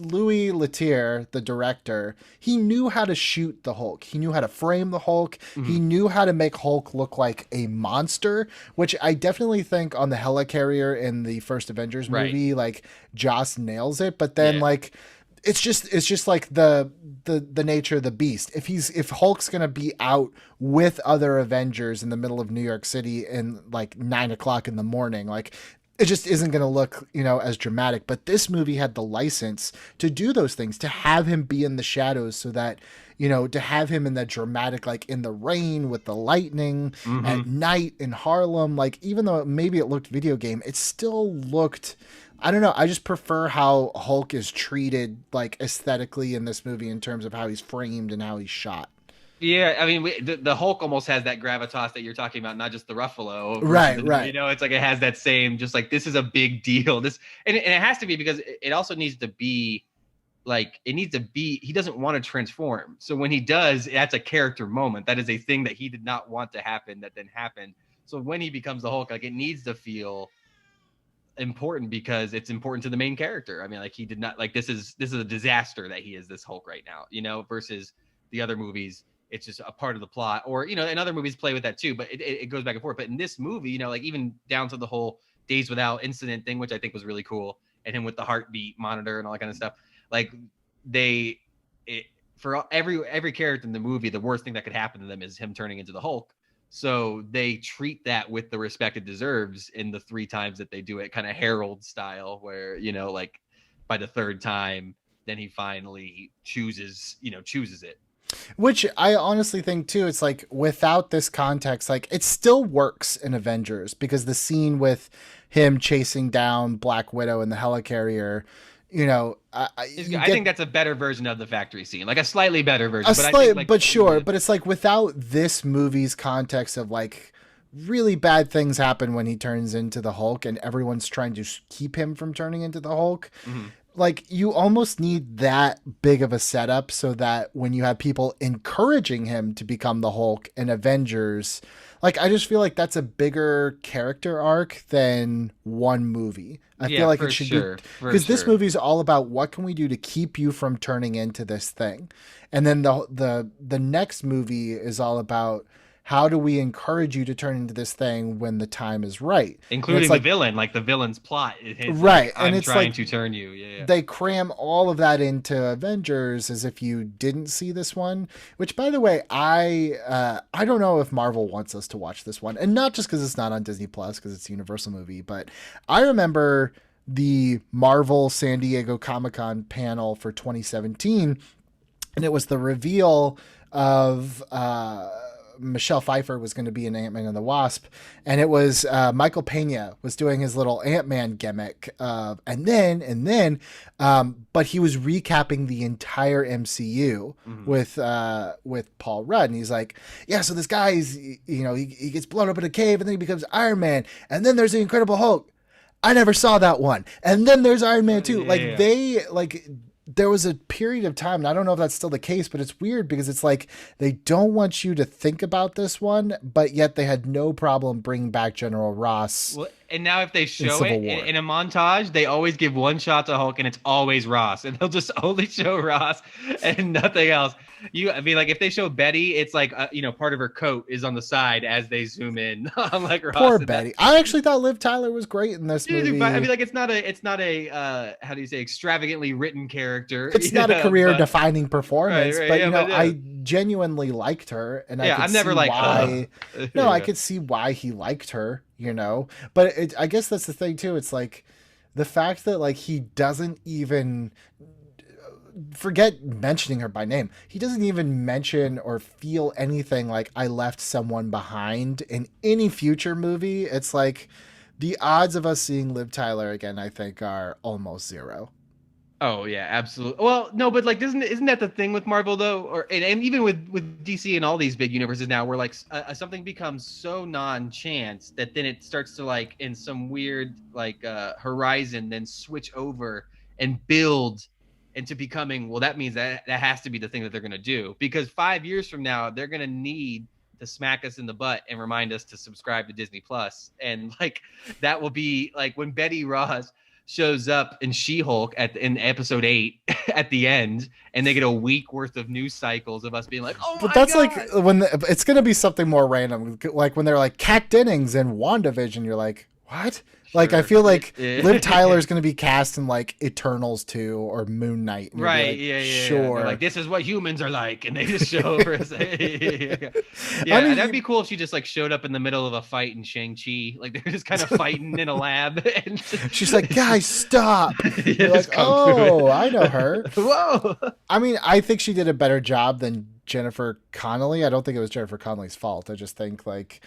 Louis Leterrier, the director, he knew how to shoot the Hulk. He knew how to frame the Hulk. He knew how to make Hulk look like a monster, which I definitely think on the helicarrier in the first Avengers movie, like Joss nails it. But then like it's just like the nature of the beast. If Hulk's gonna be out with other Avengers in the middle of New York City in like 9 o'clock in the morning, like it just isn't going to look, as dramatic. But this movie had the license to do those things, to have him be in the shadows so that, to have him in the dramatic, like in the rain with the lightning at night in Harlem. Like, even though maybe it looked video game, it still looked, I don't know. I just prefer how Hulk is treated, like aesthetically in this movie in terms of how he's framed and how he's shot. Yeah, I mean, the Hulk almost has that gravitas that you're talking about, not just the ruffalo. Right. It's like it has that same, just like, this is a big deal. And it has to be, because it also needs to be like, he doesn't want to transform. So when he does, that's a character moment. That is a thing that he did not want to happen that then happened. So when he becomes the Hulk, like, it needs to feel important because it's important to the main character. I mean, like, he did not, like, this is a disaster that he is this Hulk right now, versus the other movies. It's just a part of the plot, or, and other movies play with that too, but it goes back and forth. But in this movie, like, even down to the whole Days Without incident thing, which I think was really cool, and him with the heartbeat monitor and all that kind of stuff, like, for every character in the movie, the worst thing that could happen to them is him turning into the Hulk. So they treat that with the respect it deserves in the 3 times that they do it, kind of Harold style, where, like, by the 3rd time, then he finally chooses it. Which I honestly think too, it's like, without this context, like, it still works in Avengers, because the scene with him chasing down Black Widow in the helicarrier, I think that's a better version of the factory scene, like a slightly better version. But it's like, without this movie's context of like, really bad things happen when he turns into the Hulk and everyone's trying to keep him from turning into the Hulk. Like, you almost need that big of a setup so that when you have people encouraging him to become the Hulk in Avengers, like, I just feel like that's a bigger character arc than one movie. I feel like it should be, because this movie is all about what can we do to keep you from turning into this thing. And then the next movie is all about, how do we encourage you to turn into this thing when the time is right? Including the villain, like the villain's plot. Right. I'm trying to turn you. Yeah. They cram all of that into Avengers as if you didn't see this one, which, by the way, I don't know if Marvel wants us to watch this one. And not just because it's not on Disney Plus, because it's a Universal movie, but I remember the Marvel San Diego Comic-Con panel for 2017, and it was the reveal of Michelle Pfeiffer was going to be in Ant-Man and the Wasp, and it was Michael Pena was doing his little Ant-Man gimmick, and then but he was recapping the entire MCU with Paul Rudd, and he's like, yeah, so this guy is, he gets blown up in a cave, and then he becomes Iron Man, and then there's the Incredible Hulk. I never saw that one, and then there's Iron Man 2. There was a period of time, and I don't know if that's still the case, but it's weird because it's like they don't want you to think about this one, but yet they had no problem bringing back General Ross. Well, and now if they show it in a montage, they always give one shot to Hulk, and it's always Ross, and they'll just only show Ross and nothing else. Like, if they show Betty, it's like, part of her coat is on the side as they zoom in on, like, Ross. Poor Betty. I actually thought Liv Tyler was great in this movie. I mean, like, it's not a how do you say, extravagantly written character. It's not a career-defining performance, but I genuinely liked her, and I've never liked her. No, I could see why he liked her, But I guess that's the thing too. It's like the fact that, like, he doesn't even, forget mentioning her by name, he doesn't even mention or feel anything like I left someone behind in any future movie. It's like the odds of us seeing Liv Tyler again, I think, are almost zero. Oh yeah, absolutely. Well, no, but like, isn't that the thing with Marvel though, and even with DC and all these big universes now, where like something becomes so non-chance that then it starts to, like, in some weird like horizon, then switch over and build into becoming, well, that means that has to be the thing that they're going to do, because 5 years from now they're going to need to smack us in the butt and remind us to subscribe to Disney Plus, and like that will be like when Betty Ross shows up in She-Hulk in episode 8 at the end, and they get a week worth of news cycles of us being like, "Oh But my that's god!" like when it's going to be something more random, like when they're like Kat Dennings in WandaVision. You're like, what? Like, I feel like Liv Tyler's going to be cast in like Eternals 2 or Moon Knight. Right? Like, Yeah. sure. They're like, this is what humans are like, and they just show over. Yeah, I mean, that'd be cool if she just like showed up in the middle of a fight in Shang-Chi, like they're just kind of fighting in a lab, and she's like, guys, stop. Yeah, You're like, oh, I know her. Whoa. I mean, I think she did a better job than Jennifer Connelly. I don't think it was Jennifer Connelly's fault. I just think like,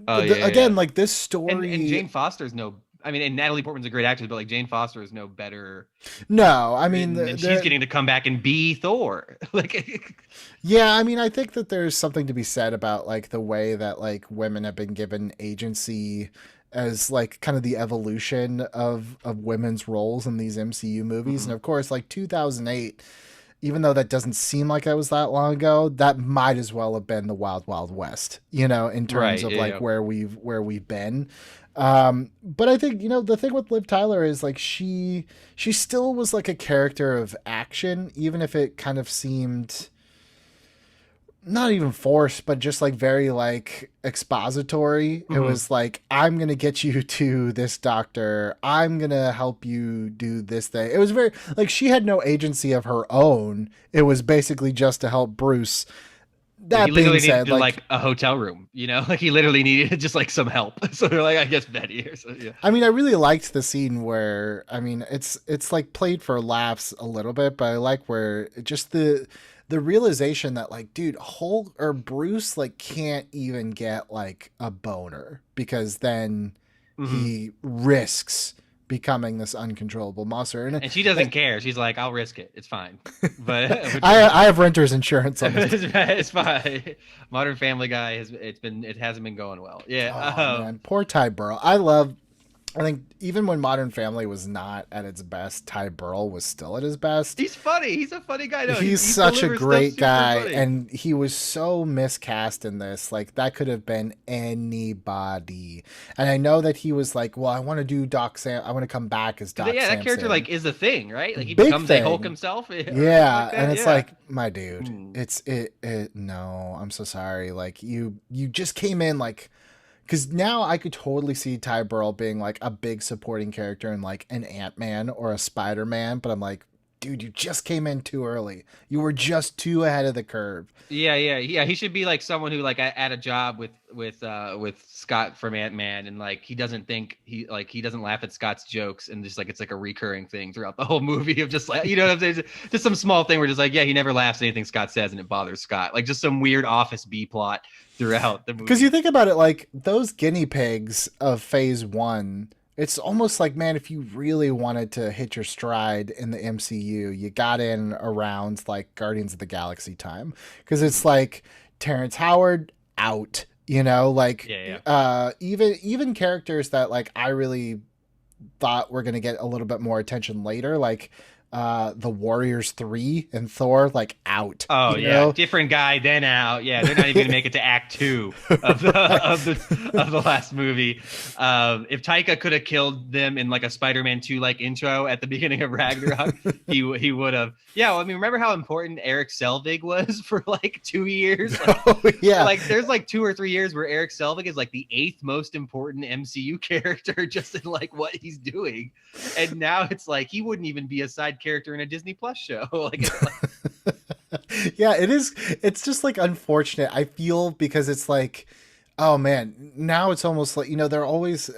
again, like this story. And Jane Foster's I mean, and Natalie Portman's a great actress, but like Jane Foster is no better. No, I mean, and she's getting to come back and be Thor. Like, yeah, I mean, I think that there's something to be said about like the way that like women have been given agency as like kind of the evolution of women's roles in these MCU movies. And of course, like 2008, even though that doesn't seem like that was that long ago, that might as well have been the Wild Wild West, you know, in terms of where we've been. But I think, you know, the thing with Liv Tyler is like she still was like a character of action, even if it kind of seemed not even forced, but just like very like expository. It was like, I'm going to get you to this doctor. I'm going to help you do this thing. It was very like she had no agency of her own. It was basically just to help Bruce. That he literally being said, needed like a hotel room, you know, like he literally needed just like some help. So they're like, I guess Betty or so. Yeah. I mean, I really liked the scene where, I mean, it's like played for laughs a little bit, but I like where just the realization that like, dude, Hulk or Bruce like can't even get like a boner because then he risks becoming this uncontrollable monster, and she doesn't care. She's like, I'll risk it, it's fine. But I have renter's insurance on this. It's fine. Modern Family Guy it hasn't been going well. Man, poor Ty Burrell. I think even when Modern Family was not at its best, Ty Burrell was still at his best. He's funny. He's a funny guy. No, he's such a great guy, and he was so miscast in this. Like, that could have been anybody. And I know that he was like, well, I want to do Doc Sam. I want to come back as Doc Samson. That character like is a thing, right? Like he Big becomes thing. a Hulk himself. Yeah, like and it's like, my dude, it's no, I'm so sorry. Like you just came in like. Because now I could totally see Ty Burrell being like a big supporting character in like an Ant-Man or a Spider-Man, but I'm like, dude, you just came in too early. You were just too ahead of the curve. Yeah. He should be like someone who like at a job with Scott from Ant-Man, and like he doesn't laugh at Scott's jokes, and just like it's like a recurring thing throughout the whole movie of just like, you know, just some small thing where just like, yeah, he never laughs at anything Scott says and it bothers Scott. Like just some weird office B plot throughout the movie. Because you think about it, like those guinea pigs of phase 1, it's almost like, man, if you really wanted to hit your stride in the MCU, you got in around like Guardians of the Galaxy time. Because it's like Terrence Howard out, you know, like even characters that like I really thought were going to get a little bit more attention later, like the Warriors 3 and Thor, like out. Oh yeah, know? Different guy then out. Yeah, they're not even gonna make it to Act 2 of the last movie. If Taika could have killed them in like a Spider-Man 2 like intro at the beginning of Ragnarok, he would have. Yeah, well, I mean, remember how important Eric Selvig was for like 2 years? Like, like there's like 2 or 3 years where Eric Selvig is like the 8th most important MCU character just in like what he's doing, and now it's like he wouldn't even be a side character in a Disney Plus show. Yeah, it is. It's just like unfortunate, I feel, because it's like, oh man, now it's almost like, you know, I always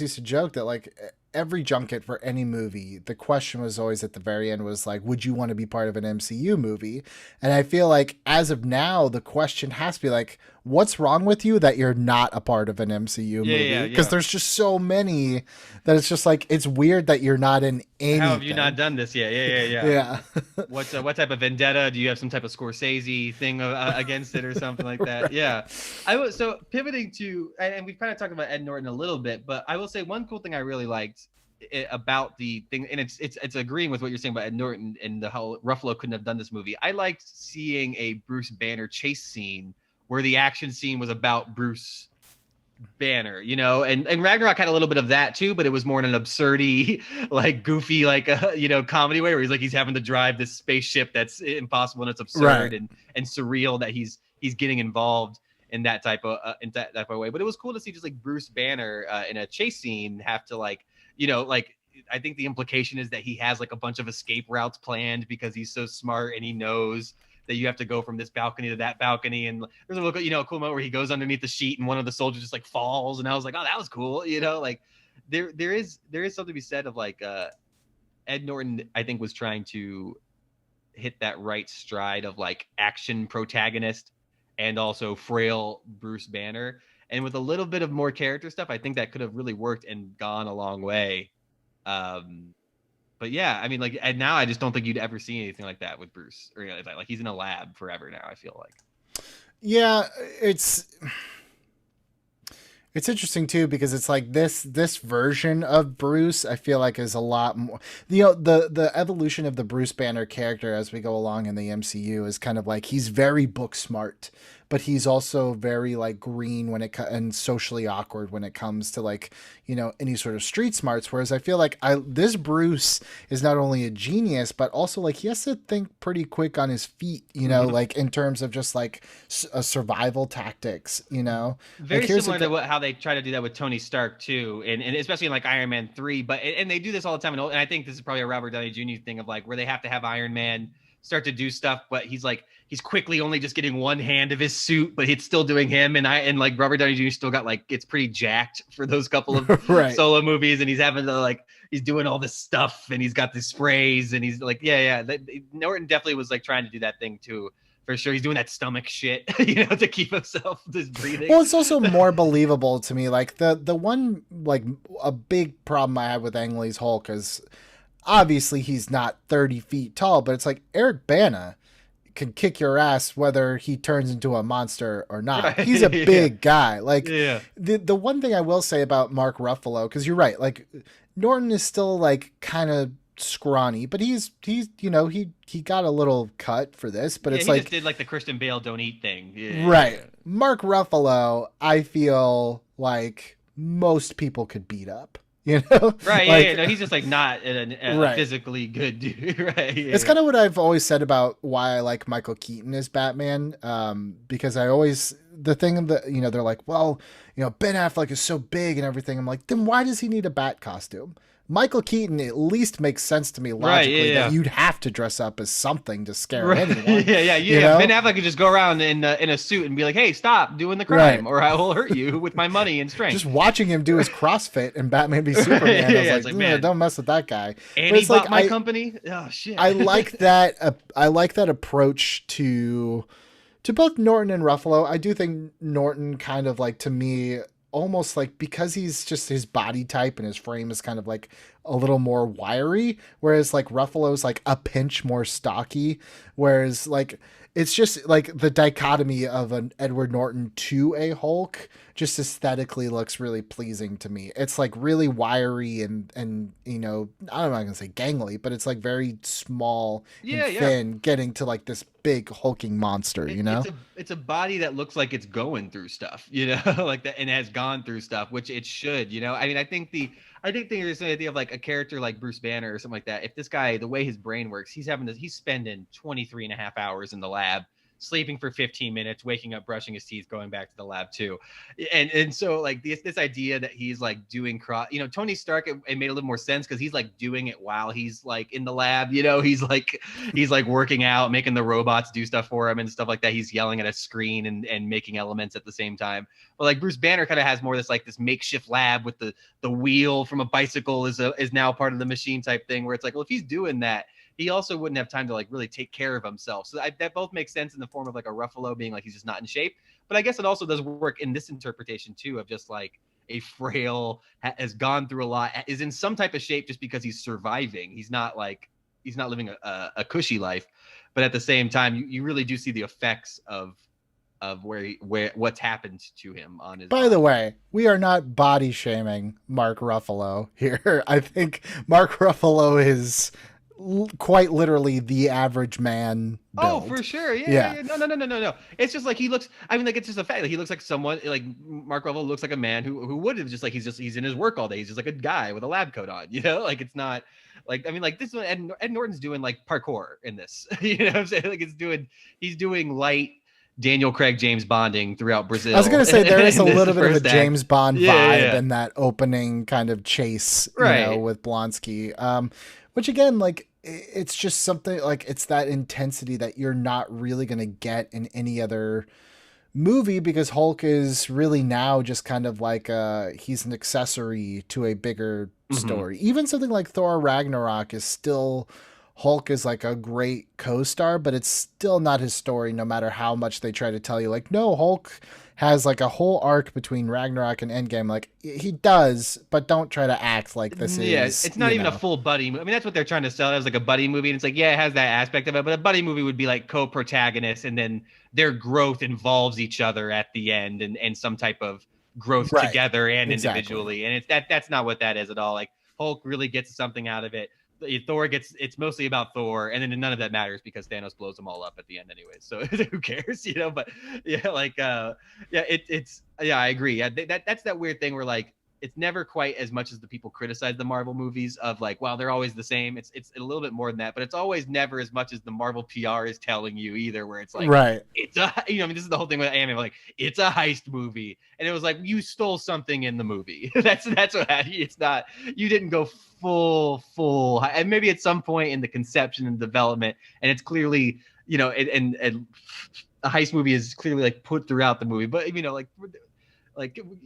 used to joke that like every junket for any movie, the question was always at the very end was like, would you want to be part of an MCU movie? And I feel like as of now, the question has to be like, what's wrong with you that you're not a part of an MCU movie? Because there's just so many that it's just like, it's weird that you're not in anything. How have you not done this yet? Yeah. What type of vendetta? Do you have some type of Scorsese thing against it or something like that? Yeah. So pivoting to, and we've kind of talked about Ed Norton a little bit, but I will say one cool thing I really liked about the thing, and it's agreeing with what you're saying about Ed Norton and the whole Ruffalo couldn't have done this movie. I liked seeing a Bruce Banner chase scene where the action scene was about Bruce Banner, you know, and Ragnarok had a little bit of that too, but it was more in an absurdy, like goofy, like you know, comedy way where he's having to drive this spaceship that's impossible and it's absurd Right. and surreal that he's getting involved in that type of way. But it was cool to see just like Bruce Banner in a chase scene have to like, you know, like I think the implication is that he has like a bunch of escape routes planned because he's so smart and he knows that you have to go from this balcony to that balcony. And there's a little, you know, a cool moment where he goes underneath the sheet and one of the soldiers just like falls. And I was like, oh, that was cool. You know, like there is something to be said of like Ed Norton, I think, was trying to hit that right stride of like action protagonist and also frail Bruce Banner. And with a little bit of more character stuff, I think that could have really worked and gone a long way. But yeah, I mean, like, and now I just don't think you'd ever see anything like that with Bruce, or like he's in a lab forever now. I feel like. Yeah, it's interesting too because it's like this version of Bruce I feel like is a lot more, you know, the evolution of the Bruce Banner character as we go along in the MCU is kind of like he's very book smart, but he's also very like green and socially awkward when it comes to like, you know, any sort of street smarts. Whereas I feel like this Bruce is not only a genius, but also like he has to think pretty quick on his feet, you know, like in terms of just like survival tactics, you know. Very like, similar to how they try to do that with Tony Stark too, and especially in like Iron Man 3. But and they do this all the time, and I think this is probably a Robert Downey Jr. thing of like where they have to have Iron Man start to do stuff, but he's quickly only just getting one hand of his suit, but it's still doing him. And like Robert Downey Jr. still got like it's pretty jacked for those couple of right. solo movies, and he's having to like he's doing all this stuff, and he's got the sprays, and he's like Norton definitely was like trying to do that thing too. For sure, he's doing that stomach shit, you know, to keep himself just breathing. Well, it's also more believable to me. Like the one like a big problem I had with Ang Lee's Hulk is obviously he's not 30 feet tall, but it's like Eric Bana can kick your ass whether he turns into a monster or not. Right. He's a big guy. Like the one thing I will say about Mark Ruffalo, because you're right, like Norton is still like kind of scrawny, but he's you know he got a little cut for this, but it's he like just did like the Christian Bale don't eat thing, right? Mark Ruffalo, I feel like most people could beat up, you know, right? Like, no, he's just like not a physically good dude, right? It's kind of what I've always said about why I like Michael Keaton as Batman, because I always the thing that you know they're like, well, you know, Ben Affleck is so big and everything. I'm like, then why does he need a bat costume? Michael Keaton at least makes sense to me logically that you'd have to dress up as something to scare anyone. You know? Ben Affleck could just go around in a suit and be like, "Hey, stop doing the crime, or I will hurt you with my money and strength." Just watching him do his CrossFit and Batman v Superman, I was like, man, don't mess with that guy. And he bought my company. Oh shit! I like that. I like that approach to both Norton and Ruffalo. I do think Norton kind of like to me. Almost like because he's just his body type and his frame is kind of like a little more wiry, whereas like Ruffalo's like a pinch more stocky, whereas like it's just like the dichotomy of an Edward Norton to a Hulk just aesthetically looks really pleasing to me. It's like really wiry and you know, I'm not gonna say gangly, but it's like very small and thin, getting to like this big hulking monster, you know? It's a body that looks like it's going through stuff, you know, like that, and has gone through stuff, which it should, you know. I mean, I think there's an idea of like a character like Bruce Banner or something like that. If this guy, the way his brain works, he's spending 23 and a half hours in the lab, sleeping for 15 minutes, waking up, brushing his teeth, going back to the lab too. And so like this idea that he's like doing you know, Tony Stark, it made a little more sense because he's like doing it while he's like in the lab, you know, he's like working out, making the robots do stuff for him and stuff like that. He's yelling at a screen and making elements at the same time. But like Bruce Banner kind of has more this makeshift lab with the wheel from a bicycle is now part of the machine type thing where it's like, well, if he's doing that, he also wouldn't have time to like really take care of himself. So that both makes sense in the form of like a Ruffalo being like he's just not in shape. But I guess it also does work in this interpretation too of just like a frail, has gone through a lot, is in some type of shape just because he's surviving. He's not living a cushy life. But at the same time, you really do see the effects of what's happened to him on his By the way, we are not body shaming Mark Ruffalo here. I think Mark Ruffalo is quite literally the average man build. Oh, for sure. Yeah. No. It's just like he looks. I mean, like it's just a fact. Like he looks like someone. Like Mark Ruffalo looks like a man who would have just like he's in his work all day. He's just like a guy with a lab coat on. You know, like it's not like I mean, like this one. Ed Norton's doing like parkour in this. You know what I'm saying? Like he's doing light Daniel Craig James Bonding throughout Brazil. I was going to say there is a little bit of a first act. James Bond vibe Yeah. in that opening kind of chase, Right. with Blonsky. Which again, like it's just something like it's that intensity that you're not really going to get in any other movie because Hulk is really now just kind of like he's an accessory to a bigger story. Even something like Thor Ragnarok is still Hulk is like a great co-star, but it's still not his story no matter how much they try to tell you like no, Hulk has like a whole arc between Ragnarok and Endgame. Like he does, but don't try to act like this is. Yeah, it's not even a full buddy movie. I mean, that's what they're trying to sell as like a buddy movie. And it's like, yeah, it has that aspect of it, but a buddy movie would be like co-protagonists and then their growth involves each other at the end and some type of growth together and individually. And that's not what that is at all. Like Hulk really gets something out of it. Thor it's mostly about Thor, and then none of that matters because Thanos blows them all up at the end anyway. So who cares, you know? But yeah, like it's I agree. Yeah, that's that weird thing where like it's never quite as much as the people criticize the Marvel movies of like, wow, they're always the same. It's a little bit more than that, but it's always never as much as the Marvel PR is telling you either, where it's like, right. It's a, I mean, this is the whole thing with Ant-Man, like it's a heist movie. And it was like, you stole something in the movie. that's what it's not, you didn't go full, and maybe at some point in the conception and development, and it's clearly, you know, and a heist movie is clearly like put throughout the movie, but you know, like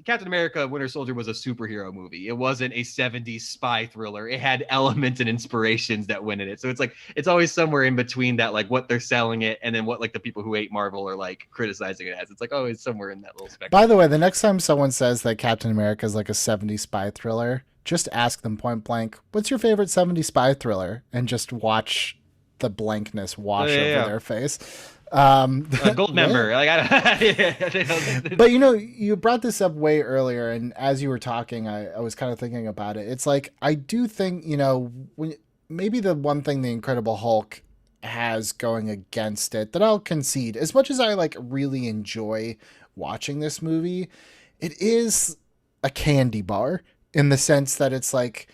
Captain America Winter Soldier was a superhero movie. It wasn't a 70s spy thriller. It had elements and inspirations that went in it. So it's like it's always somewhere in between that, like what they're selling it and then what like the people who hate Marvel are like criticizing it as. It's like always somewhere in that little spectrum. By the way, the next time someone says that Captain America is like a 70s spy thriller, just ask them point blank, what's your favorite 70s spy thriller? And just watch the blankness wash over their face. A gold member. Like But you know, you brought this up way earlier, and as you were talking, I was kind of thinking about it. It's like I do think, you know, when maybe the one thing the Incredible Hulk has going against it that I'll concede, as much as I like really enjoy watching this movie, it is a candy bar in the sense that it's like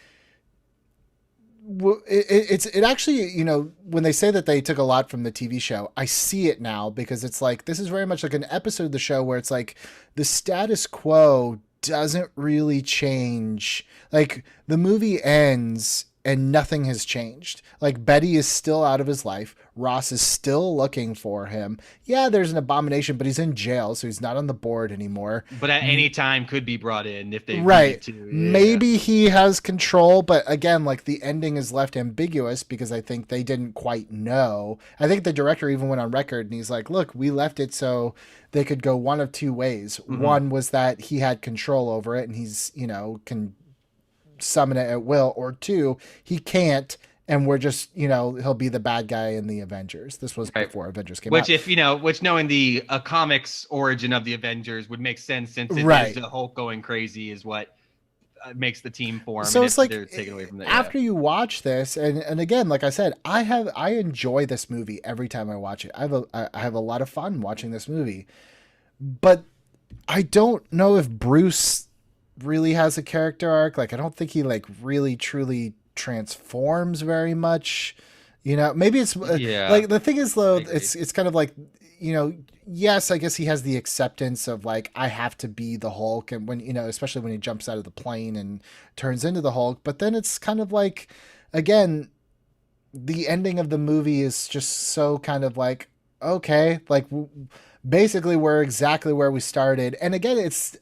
it actually, you know, when they say that they took a lot from the TV show, I see it now because it's like this is very much like an episode of the show where it's like the status quo doesn't really change. Like the movie ends and nothing has changed. Like Betty is still out of his life. Ross is still looking for him. Yeah, there's an abomination, but he's in jail, so he's not on the board anymore. But at any time could be brought in if they need to. Yeah. Maybe he has control, but again, like the ending is left ambiguous because I think they didn't quite know. I think the director even went on record and he's like, look, we left it so they could go one of two ways. Mm-hmm. One was that he had control over it and he's, you know, can summon it at will, or two, he can't, and we're just, you know, he'll be the bad guy in the Avengers. This was before Avengers came out. Which, if you know, knowing the comics origin of the Avengers would make sense, since it is the Hulk going crazy is what makes the team form. So it's like, they're taken away from that. After you watch this, and again, like I said, I enjoy this movie every time I watch it. I have a lot of fun watching this movie, but I don't know if Bruce really has a character arc. Like I don't think he like really truly transforms very much, you know. Maybe it's like the thing is though, it's kind of like, you know, yes, I guess he has the acceptance of like I have to be the Hulk, and when, you know, especially when he jumps out of the plane and turns into the Hulk, but then it's kind of like, again, the ending of the movie is just so kind of like, okay, like basically we're exactly where we started. And again, it's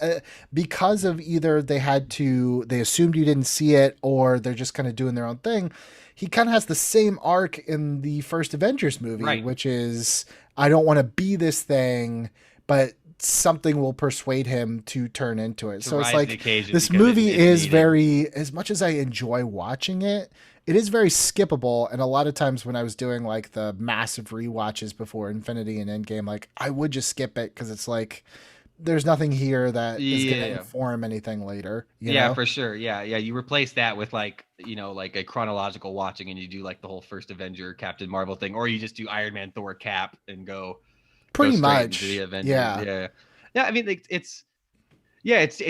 because of either they assumed you didn't see it, or they're just kind of doing their own thing. He kind of has the same arc in the first Avengers movie, which is, I don't want to be this thing, but something will persuade him to turn into it. So it's like this movie is very, as much as I enjoy watching it, it is very skippable. And a lot of times when I was doing like the massive rewatches before Infinity and Endgame, like I would just skip it because it's like, there's nothing here that is going to Yeah. inform anything later. You Yeah, know? for sure. Yeah, yeah. You replace that with like, like a chronological watching, and you do like the whole first Avenger, Captain Marvel thing, or you just do Iron Man, Thor, Cap, and go Pretty straight into the much. Avengers. Yeah. Yeah, yeah. I mean, like, it's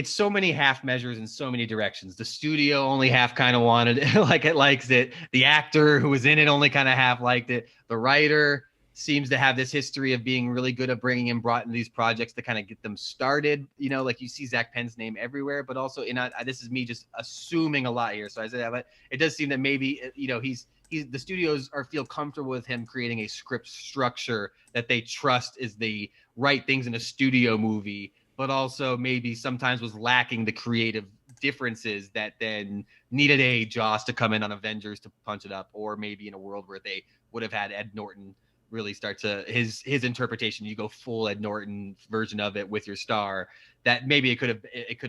so many half measures in so many directions. The studio only half kind of wanted it, like it likes it. The actor who was in it only kind of half liked it. The writer seems to have this history of being really good at bringing in brought in these projects to kind of get them started. Like you see Zach Penn's name everywhere, but also this is me just assuming a lot here. So I say that, but it does seem that maybe he's the studios feel comfortable with him creating a script structure that they trust is the right things in a studio movie, but also maybe sometimes was lacking the creative differences that then needed a Joss to come in on Avengers to punch it up, or maybe in a world where they would have had Ed Norton really start to his interpretation. You go full Ed Norton version of it with your star. That maybe it could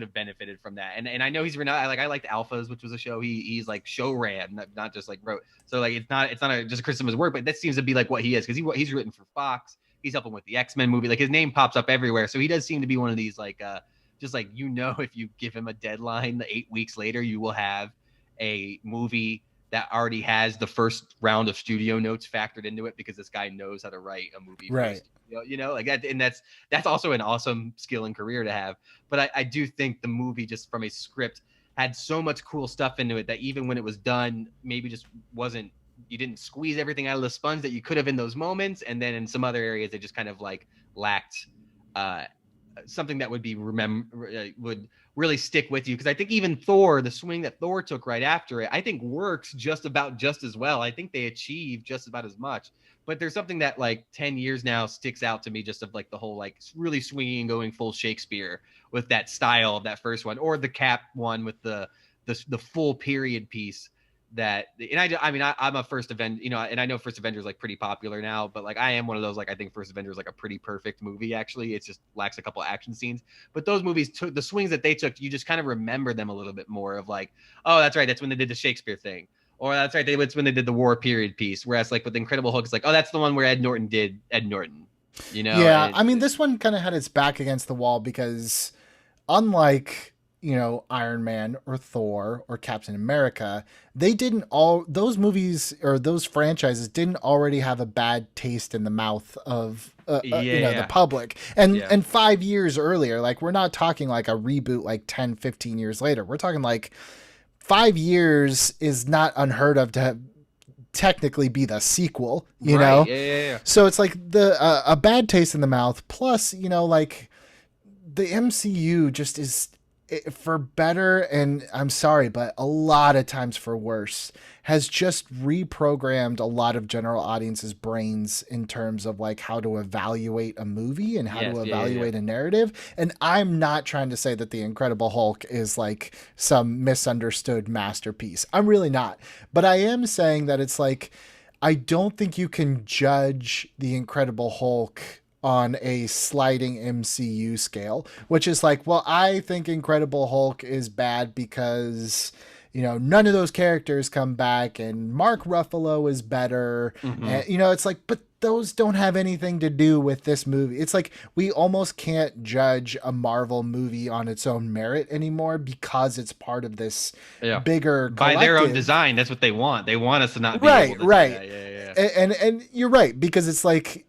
have benefited from that. And I know he's I liked Alphas, which was a show he's like show ran, not just like wrote. So like it's not just a criticism of his work, but that seems to be like what he is, because he's written for Fox. He's helping with the X-Men movie. Like his name pops up everywhere. So he does seem to be one of these like just like, if you give him a deadline, 8 weeks later, you will have a movie that already has the first round of studio notes factored into it, because this guy knows how to write a movie. Right. Like that. And that's also an awesome skill and career to have. But I do think the movie, just from a script, had so much cool stuff into it that even when it was done, maybe just wasn't, you didn't squeeze everything out of the sponge that you could have in those moments. And then in some other areas, it just kind of like lacked something that would would really stick with you. Because I think even Thor, the swing that Thor took right after it, I think works just as well. I think they achieved just about as much. But there's something that like 10 years now sticks out to me, just of like the whole like really swinging and going full Shakespeare with that style of that first one, or the Cap one with the full period piece. I'm a First Avenger, and I know First Avenger is like pretty popular now, but like I am one of those, like I think First Avenger is like a pretty perfect movie. Actually, it just lacks a couple action scenes, but those movies took the swings that they took. You just kind of remember them a little bit more, of like, oh, that's right, that's when they did the Shakespeare thing, or that's right, it's when they did the war period piece. Whereas like with Incredible Hulk, it's like, oh, that's the one where Ed Norton did Ed Norton. Yeah, I mean, this one kind of had its back against the wall because, unlike Iron Man or Thor or Captain America, those movies or those franchises didn't already have a bad taste in the mouth of the public. And 5 years earlier, like we're not talking like a reboot like 10, 15 years later. We're talking like 5 years is not unheard of to have technically be the sequel, you know? Yeah. So it's like a bad taste in the mouth. Plus, like the MCU just is, for better, and I'm sorry, but a lot of times for worse, has just reprogrammed a lot of general audiences' brains in terms of like how to evaluate a movie and how to evaluate a narrative. And I'm not trying to say that The Incredible Hulk is like some misunderstood masterpiece. I'm really not. But I am saying that it's like, I don't think you can judge The Incredible Hulk on a sliding MCU scale, which is like, well, I think Incredible Hulk is bad because, none of those characters come back and Mark Ruffalo is better. Mm-hmm. And, it's like, but those don't have anything to do with this movie. It's like, we almost can't judge a Marvel movie on its own merit anymore because it's part of this bigger collective. By their own design. That's what they want. They want us to not be right, able to right. do that. Yeah. And you're right, because it's like,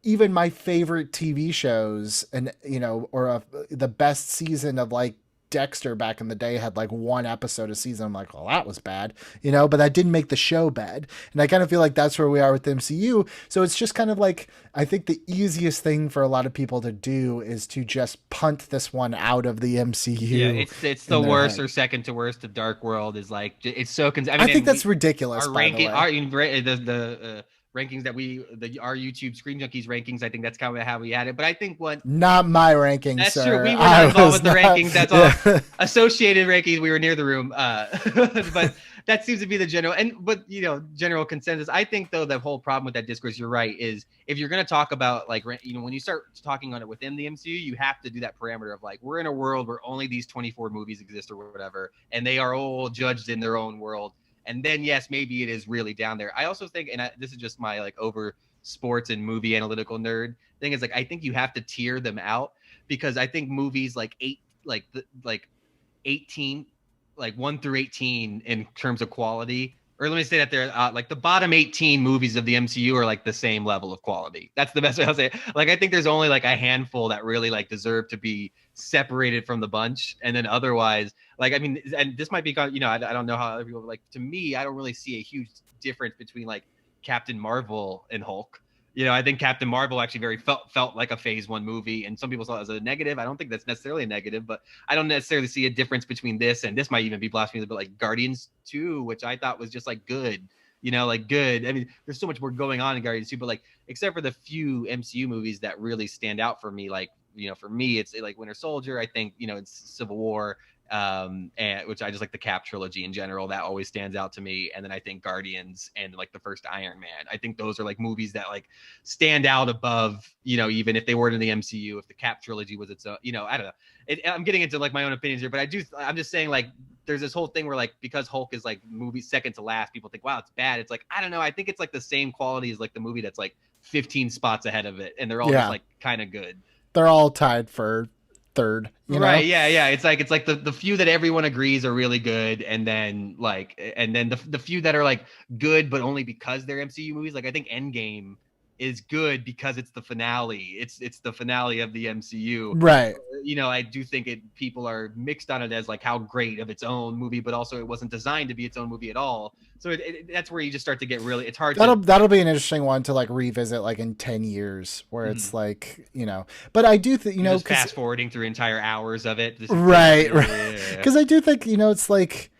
even my favorite TV shows and, the best season of like Dexter back in the day had like one episode a season. I'm like, well, that was bad, but that didn't make the show bad. And I kind of feel like that's where we are with the MCU. So it's just kind of like, I think the easiest thing for a lot of people to do is to just punt this one out of the MCU. Yeah, it's the worst or second to worst of Dark World is like, it's so, I think that's ridiculous. Our ranking, the rankings that our YouTube Screen Junkies rankings, I think that's kind of how we had it. But I think not my rankings. That's sir. true. We were not involved with the rankings. That's all associated rankings. We were near the room, but that seems to be the general consensus. I think though the whole problem with that discourse, you're right, is if you're going to talk about like when you start talking on it within the MCU, you have to do that parameter of like, we're in a world where only these 24 movies exist or whatever, and they are all judged in their own world. And then, yes, maybe it is really down there. I also think, and this is just my like sports and movie analytical nerd thing, is like I think you have to tier them out, because I think movies like 18, like 1 through 18 in terms of quality, or let me say that they're like the bottom 18 movies of the MCU are like the same level of quality. That's the best way I'll say it. Like I think there's only like a handful that really like deserve to be separated from the bunch, and then otherwise, like I mean, and this might be, I don't know how other people, like to me, I don't really see a huge difference between like Captain Marvel and Hulk. I think Captain Marvel actually very felt like a Phase 1 movie, and some people saw it as a negative. I don't think that's necessarily a negative, but I don't necessarily see a difference between this, and this might even be blasphemy, but like Guardians 2, which I thought was just like good, like good. I mean, there's so much more going on in Guardians 2, but like except for the few MCU movies that really stand out for me, like for me, it's like Winter Soldier. I think it's Civil War. And which I just like the Cap trilogy in general, that always stands out to me. And then I think Guardians and like the first Iron Man, I think those are like movies that like stand out above, even if they weren't in the MCU, if the Cap trilogy was its own, I don't know. I'm getting into like my own opinions here, but I'm just saying like there's this whole thing where like because Hulk is like movie second to last, people think, wow, it's bad. It's like, I don't know. I think it's like the same quality as like the movie that's like 15 spots ahead of it, and they're all just like kind of good. They're all tied for third, right? Yeah. It's like the few that everyone agrees are really good, and then the few that are like good, but only because they're MCU movies. Like I think Endgame is good because it's the finale. It's the finale of the MCU, right? I do think people are mixed on it as like how great of its own movie, but also it wasn't designed to be its own movie at all. So that's where you just start to get really, it's hard. That'll be an interesting one to like revisit like in 10 years where it's like, but I do think, just fast forwarding through entire hours of it. Right. Because I do think, it's like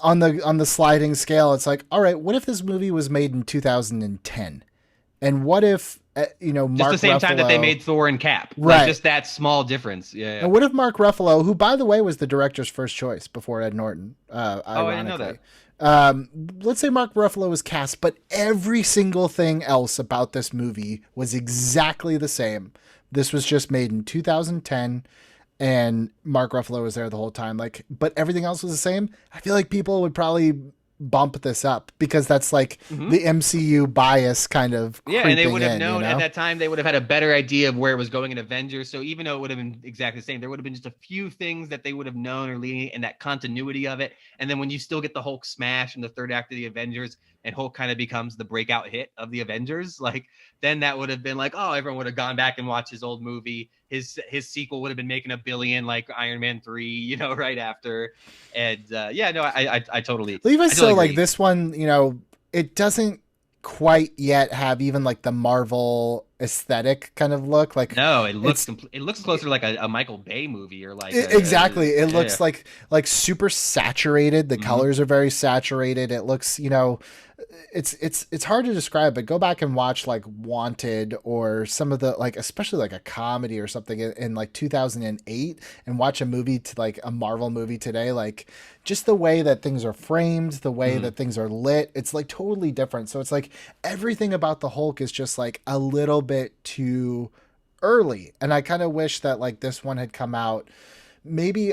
on the sliding scale, it's like, all right, what if this movie was made in 2010? And what if, Mark just the same Ruffalo, time that they made Thor and Cap, right? Like just that small difference. Yeah. And what if Mark Ruffalo, who by the way was the director's first choice before Ed Norton, ironically, I didn't know that. Let's say Mark Ruffalo was cast, but every single thing else about this movie was exactly the same. This was just made in 2010, and Mark Ruffalo was there the whole time. Like, but everything else was the same. I feel like people would probably bump this up because that's like the MCU bias kind of and they would have known at that time. They would have had a better idea of where it was going in Avengers. So even though it would have been exactly the same, there would have been just a few things that they would have known or leading in that continuity of it. And then when you still get the Hulk smash in the third act of the Avengers, and Hulk kind of becomes the breakout hit of the Avengers, like then that would have been like, oh, everyone would have gone back and watched his old movie. His sequel would have been making $1 billion, like Iron Man 3, right after. And I totally. Even so, like this one, it doesn't quite yet have even like the Marvel aesthetic kind of look. Like no, it looks closer to like a Michael Bay movie or like exactly. It looks like super saturated. The colors are very saturated. It looks, it's hard to describe, but go back and watch like Wanted or some of the like, especially like a comedy or something in like 2008, and watch a movie to like a Marvel movie today. Like just the way that things are framed, the way that things are lit, it's like totally different. So it's like everything about the Hulk is just like a little bit too early. And I kind of wish that like this one had come out maybe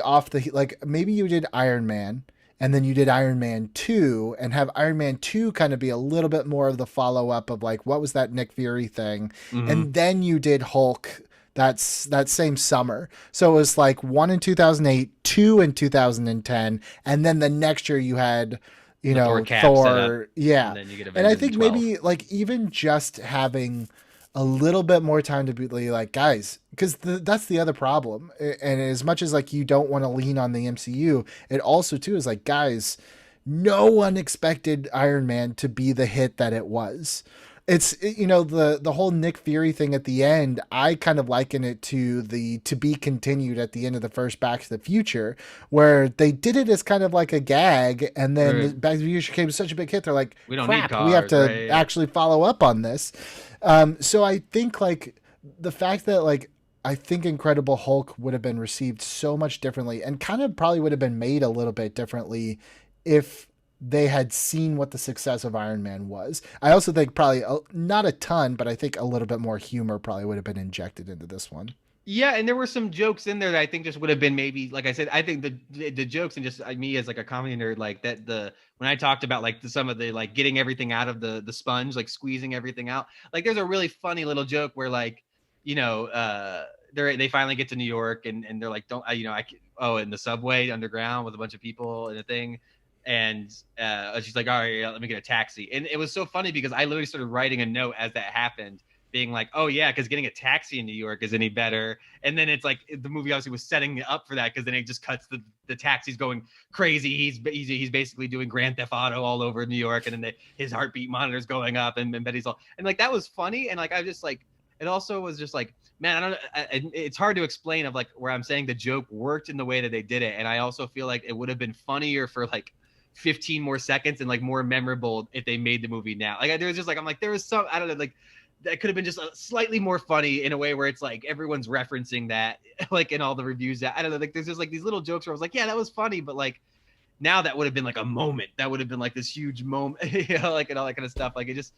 maybe you did Iron Man, and then you did Iron Man 2, and have Iron Man 2 kind of be a little bit more of the follow-up of like, what was that Nick Fury thing? And then you did Hulk that same summer. So it was like 1 in 2008, 2 in 2010, and then the next year you had, Thor. Yeah. And I think maybe like even just having a little bit more time to be like, guys, because that's the other problem. And as much as like you don't want to lean on the MCU, it also too is like, no one expected Iron Man to be the hit that it was. It's, the whole Nick Fury thing at the end, I kind of liken it to the to be continued at the end of the first Back to the Future, where they did it as kind of like a gag, and then Back to the Future became such a big hit. They're like, we don't need cars, we have to actually follow up on this. So I think like the fact that like, I think Incredible Hulk would have been received so much differently, and kind of probably would have been made a little bit differently if they had seen what the success of Iron Man was. I also think probably not a ton, but I think a little bit more humor probably would have been injected into this one. Yeah, and there were some jokes in there that I think just would have been maybe, like I said, I think the jokes and just me as like a comedy nerd, like that when I talked about like some of the like getting everything out of the sponge, like squeezing everything out, like there's a really funny little joke where like, you know, they finally get to New York and they're like, don't you know, in the subway underground with a bunch of people and a thing. And she's like, all right, yeah, let me get a taxi. And it was so funny because I literally started writing a note as that happened, being like, oh yeah, because getting a taxi in New York is any better. And then it's like the movie obviously was setting it up for that, because then it just cuts the taxi's going crazy. He's basically doing Grand Theft Auto all over New York, and then his heartbeat monitor's going up, and Betty's all, and like that was funny. And like I just like, it also was just like, man, I don't. It's hard to explain of like where I'm saying the joke worked in the way that they did it, and I also feel like it would have been funnier for like 15 more seconds and like more memorable if they made the movie now. Like there was just like, I'm like, there was some, I don't know, like that could have been just slightly more funny in a way where it's like everyone's referencing that, like in all the reviews. That I don't know, like there's just like these little jokes where I was like, yeah, that was funny, but like now that would have been like a moment. That would have been like this huge moment, you know, like and all that kind of stuff. Like it's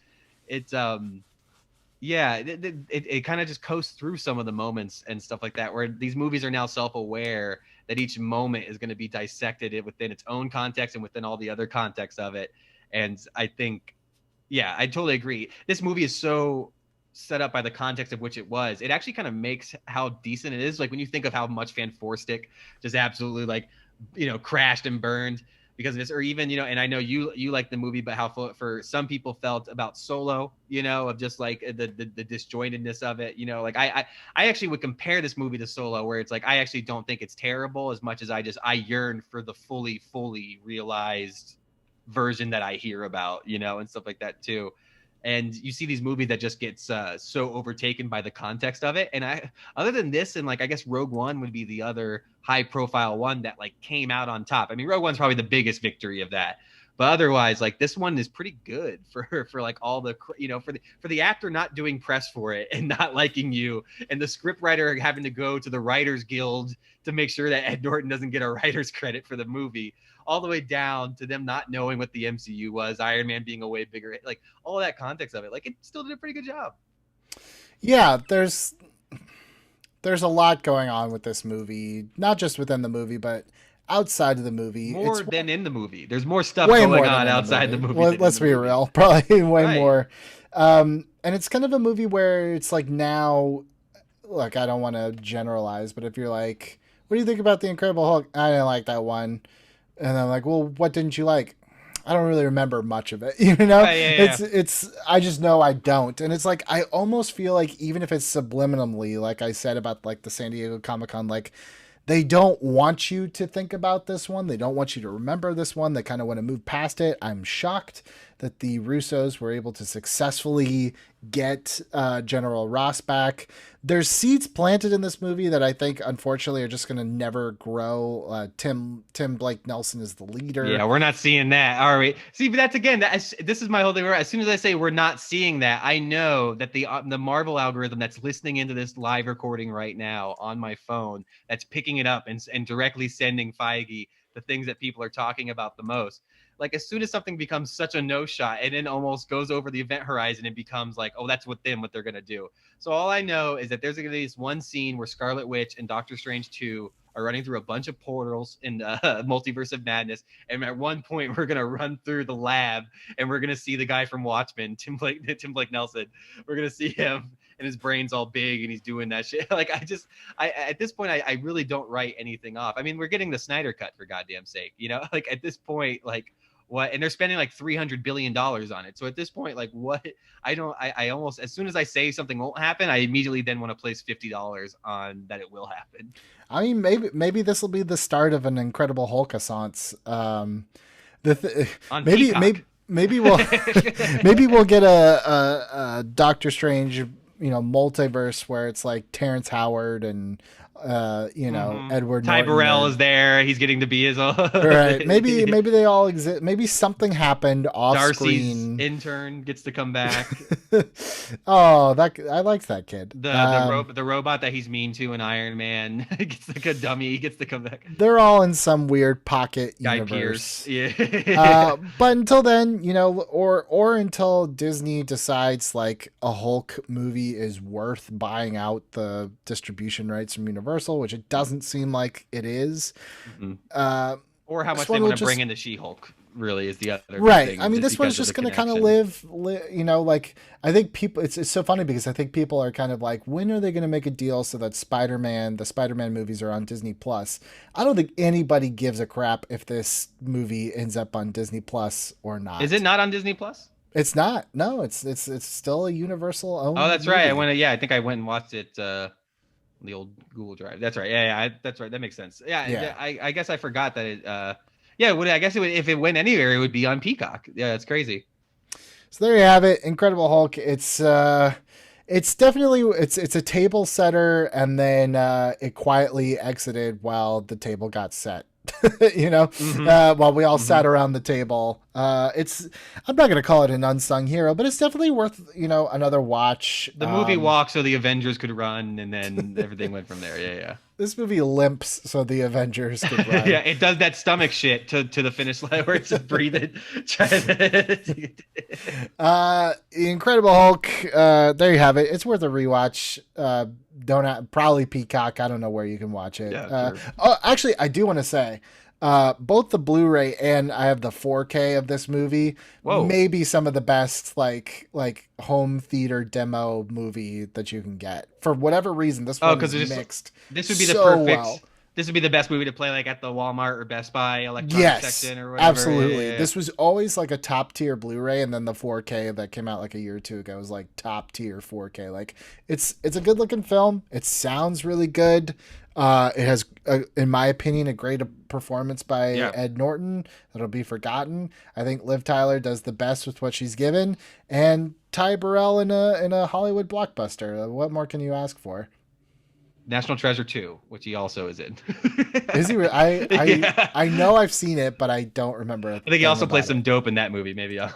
yeah, it kind of just coasts through some of the moments and stuff like that, where these movies are now self-aware that each moment is going to be dissected within its own context and within all the other contexts of it. And I think, yeah, I totally agree. This movie is so set up by the context of which it was. It actually kind of makes how decent it is. Like when you think of how much Fan Four Stick just absolutely like, you know, crashed and burned because of this, or even, you know, and I know you like the movie, but how for some people felt about Solo, you know, of just like the disjointedness of it, you know, like I actually would compare this movie to Solo, where it's like I actually don't think it's terrible as much as I yearn for the fully realized version that I hear about, you know, and stuff like that too. And you see these movies that just gets so overtaken by the context of it. And other than this, and like I guess Rogue One would be the other high profile one that like came out on top. I mean, Rogue One's probably the biggest victory of that. But otherwise, like this one is pretty good for like all the, you know, for the actor not doing press for it and not liking you, and the script writer having to go to the Writers Guild to make sure that Ed Norton doesn't get a writer's credit for the movie, all the way down to them not knowing what the MCU was, Iron Man being a way bigger, like all that context of it, like it still did a pretty good job. Yeah, there's a lot going on with this movie, not just within the movie, but outside of the movie. More It's than in the movie. There's more stuff way going more on than outside the movie. Well, let's be movie. real, probably way Right. more. And it's kind of a movie where it's like now, look, I don't want to generalize, but if you're like, what do you think about The Incredible Hulk? I didn't like that one. And I'm like, well, what didn't you like? I don't really remember much of it. You know, Yeah. it's, I just know I don't. And it's like, I almost feel like even if it's subliminally, like I said about like the San Diego Comic-Con, like they don't want you to think about this one. They don't want you to remember this one. They kind of want to move past it. I'm shocked that the Russos were able to successfully get General Ross back. There's seeds planted in this movie that I think, unfortunately, are just going to never grow. Tim Blake Nelson is the leader. Yeah, we're not seeing that, are we? See, but that's again, this is my whole thing. As soon as I say we're not seeing that, I know that the Marvel algorithm that's listening into this live recording right now on my phone, that's picking it up and directly sending Feige the things that people are talking about the most. Like as soon as something becomes such a no shot and then almost goes over the event horizon, it becomes like, oh, that's what they're gonna do. So all I know is that there's gonna be this one scene where Scarlet Witch and Doctor Strange 2 are running through a bunch of portals in the multiverse of madness, and at one point we're gonna run through the lab and we're gonna see the guy from Watchmen, Tim Blake Nelson. We're gonna see him and his brain's all big and he's doing that shit. Like I at this point I really don't write anything off. I mean, we're getting the Snyder cut for goddamn sake, you know. Like at this point, like what, and they're spending like $300 billion on it. So at this point, like what, I almost, as soon as I say something won't happen, I immediately then want to place $50 on that it will happen. I mean, maybe this will be the start of an Incredible Hulk-assance. On Maybe Peacock. maybe we'll maybe we'll get a Doctor Strange, you know, multiverse where it's like Terrence Howard and Edward Ty Norton. Burrell is there. He's getting to be his own. Right. Maybe they all exist. Maybe something happened off Darcy's screen. intern gets to come back. Oh, I liked that kid. The robot that he's mean to in Iron Man gets like a dummy. He gets to come back. They're all in some weird pocket Guy universe. Pearce. Yeah. But until then, or until Disney decides like a Hulk movie is worth buying out the distribution rights from Universal, which it doesn't seem like it is. Mm-hmm. Or how much they want to bring in the She-Hulk really is the other right thing. I mean, this one's just going to kind of live, like, I think people, it's so funny because I think people are kind of like, when are they going to make a deal so that the Spider-Man movies are on Disney Plus? I don't think anybody gives a crap if this movie ends up on Disney Plus or not. Is it not on Disney Plus? It's not. No, it's still a Universal owned. Oh, that's movie. right. I think I went and watched it the old Google Drive. That's right. Yeah, that's right. That makes sense. Yeah. I guess I forgot that it I guess it would, if it went anywhere, it would be on Peacock. Yeah, it's crazy. So there you have it, Incredible Hulk. It's definitely it's a table setter, and then it quietly exited while the table got set. While we all sat around the table. I'm not going to call it an unsung hero, but it's definitely worth, another watch. The movie walked so the Avengers could run, and then everything went from there. Yeah. This movie limps so the Avengers could run. Yeah, it does that stomach shit to the finish line where it's just breathing. Incredible Hulk. There you have it. It's worth a rewatch. Probably Peacock. I don't know where you can watch it. Yeah, sure. Actually, I do want to say, both the Blu-ray and I have the 4K of this movie. Whoa. Maybe some of the best like home theater demo movie that you can get. For whatever reason, this one is mixed. This would be the so perfect. Well. This would be the best movie to play like at the Walmart or Best Buy electronics section or whatever. Absolutely. Yeah. This was always like a top tier Blu-ray, and then the 4K that came out like a year or two ago was like top tier 4K. Like it's a good looking film. It sounds really good. It has, in my opinion, a great performance by Ed Norton that'll be forgotten. I think Liv Tyler does the best with what she's given, and Ty Burrell in a Hollywood blockbuster. What more can you ask for? National Treasure 2, which he also is in. Is he? I know I've seen it, but I don't remember. I think he also plays some dope in that movie. Maybe I'm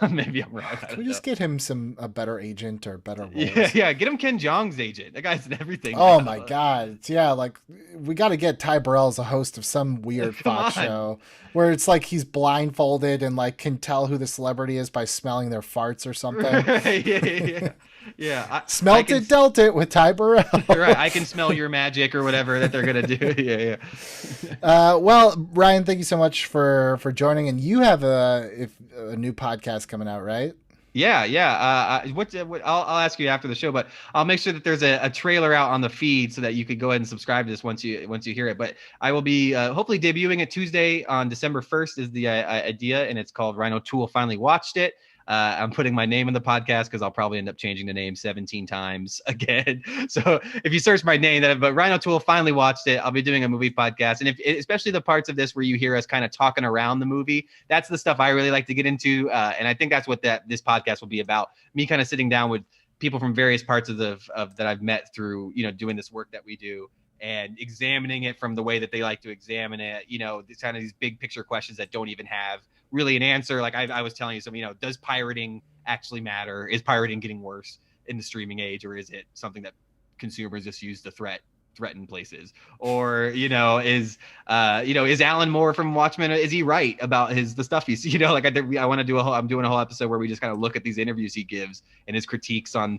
wrong. Can we just get him a better agent or better roles? Yeah. Get him Ken Jeong's agent. That guy's in everything. Oh my God. Yeah, like we got to get Ty Burrell as a host of some weird Fox show where it's like he's blindfolded and like can tell who the celebrity is by smelling their farts or something. Yeah. Smelt it, dealt it with Ty Burrell. Right. I can smell your magic or whatever that they're gonna do. Yeah. Well, Ryan, thank you so much for joining. And you have a new podcast coming out, right? Yeah. I'll ask you after the show, but I'll make sure that there's a trailer out on the feed so that you could go ahead and subscribe to this once you hear it. But I will be hopefully debuting it Tuesday on December 1st is the idea, and it's called Rhino Tool Finally Watched It. I'm putting my name in the podcast because I'll probably end up changing the name 17 times again. So if you search my name, but Rhino Tool Finally Watched It, I'll be doing a movie podcast. And especially the parts of this where you hear us kind of talking around the movie, that's the stuff I really like to get into. And I think that's what this podcast will be about. Me kind of sitting down with people from various parts of that I've met through, doing this work that we do, and examining it from the way that they like to examine it, these big picture questions that don't even have really an answer. Like I was telling you, does pirating actually matter? Is pirating getting worse in the streaming age, or is it something that consumers just use to threaten places? Or is Alan Moore from Watchmen, is he right about the stuff he's I want to do I'm doing a whole episode where we just kind of look at these interviews he gives and his critiques on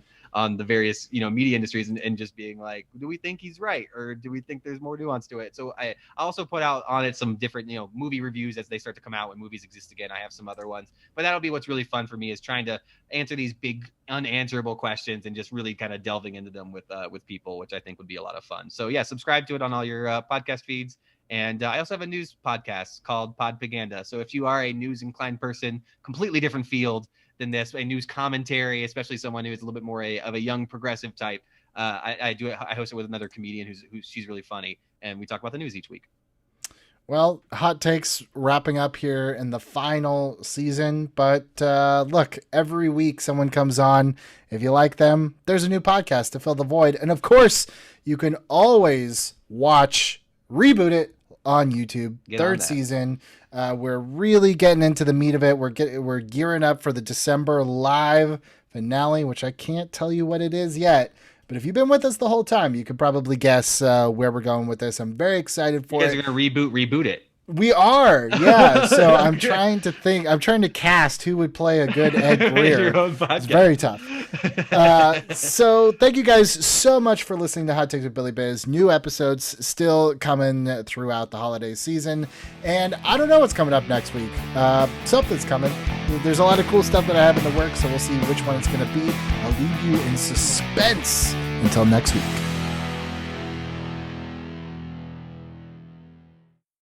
the various media industries, and just being like, do we think he's right, or do we think there's more nuance to it? So I also put out on it some different movie reviews as they start to come out when movies exist again. I have some other ones, but that'll be what's really fun for me, is trying to answer these big unanswerable questions and just really kind of delving into them with people, which I think would be a lot of fun. So yeah, subscribe to it on all your podcast feeds. And I also have a news podcast called Podpaganda. So if you are a news inclined person, completely different field than this, a news commentary, especially someone who is a little bit more of a young progressive type, I host it with another comedian who's she's really funny, and we talk about the news each week. Well, hot takes wrapping up here in the final season. But look, every week someone comes on. If you like them, there's a new podcast to fill the void. And of course, you can always watch Reboot It on YouTube. Third season. We're really getting into the meat of it. We're gearing up for the December live finale, which I can't tell you what it is yet. But if you've been with us the whole time, you could probably guess where we're going with this. I'm very excited for it. You guys are going to reboot it. We are, yeah. So I'm trying to think. I'm trying to cast who would play a good Ed Greer. It's very tough. So thank you guys so much for listening to Hot Takes with Billy Biz. New episodes still coming throughout the holiday season. And I don't know what's coming up next week. Something's coming. There's a lot of cool stuff that I have in the works, so we'll see which one it's going to be. I'll leave you in suspense until next week.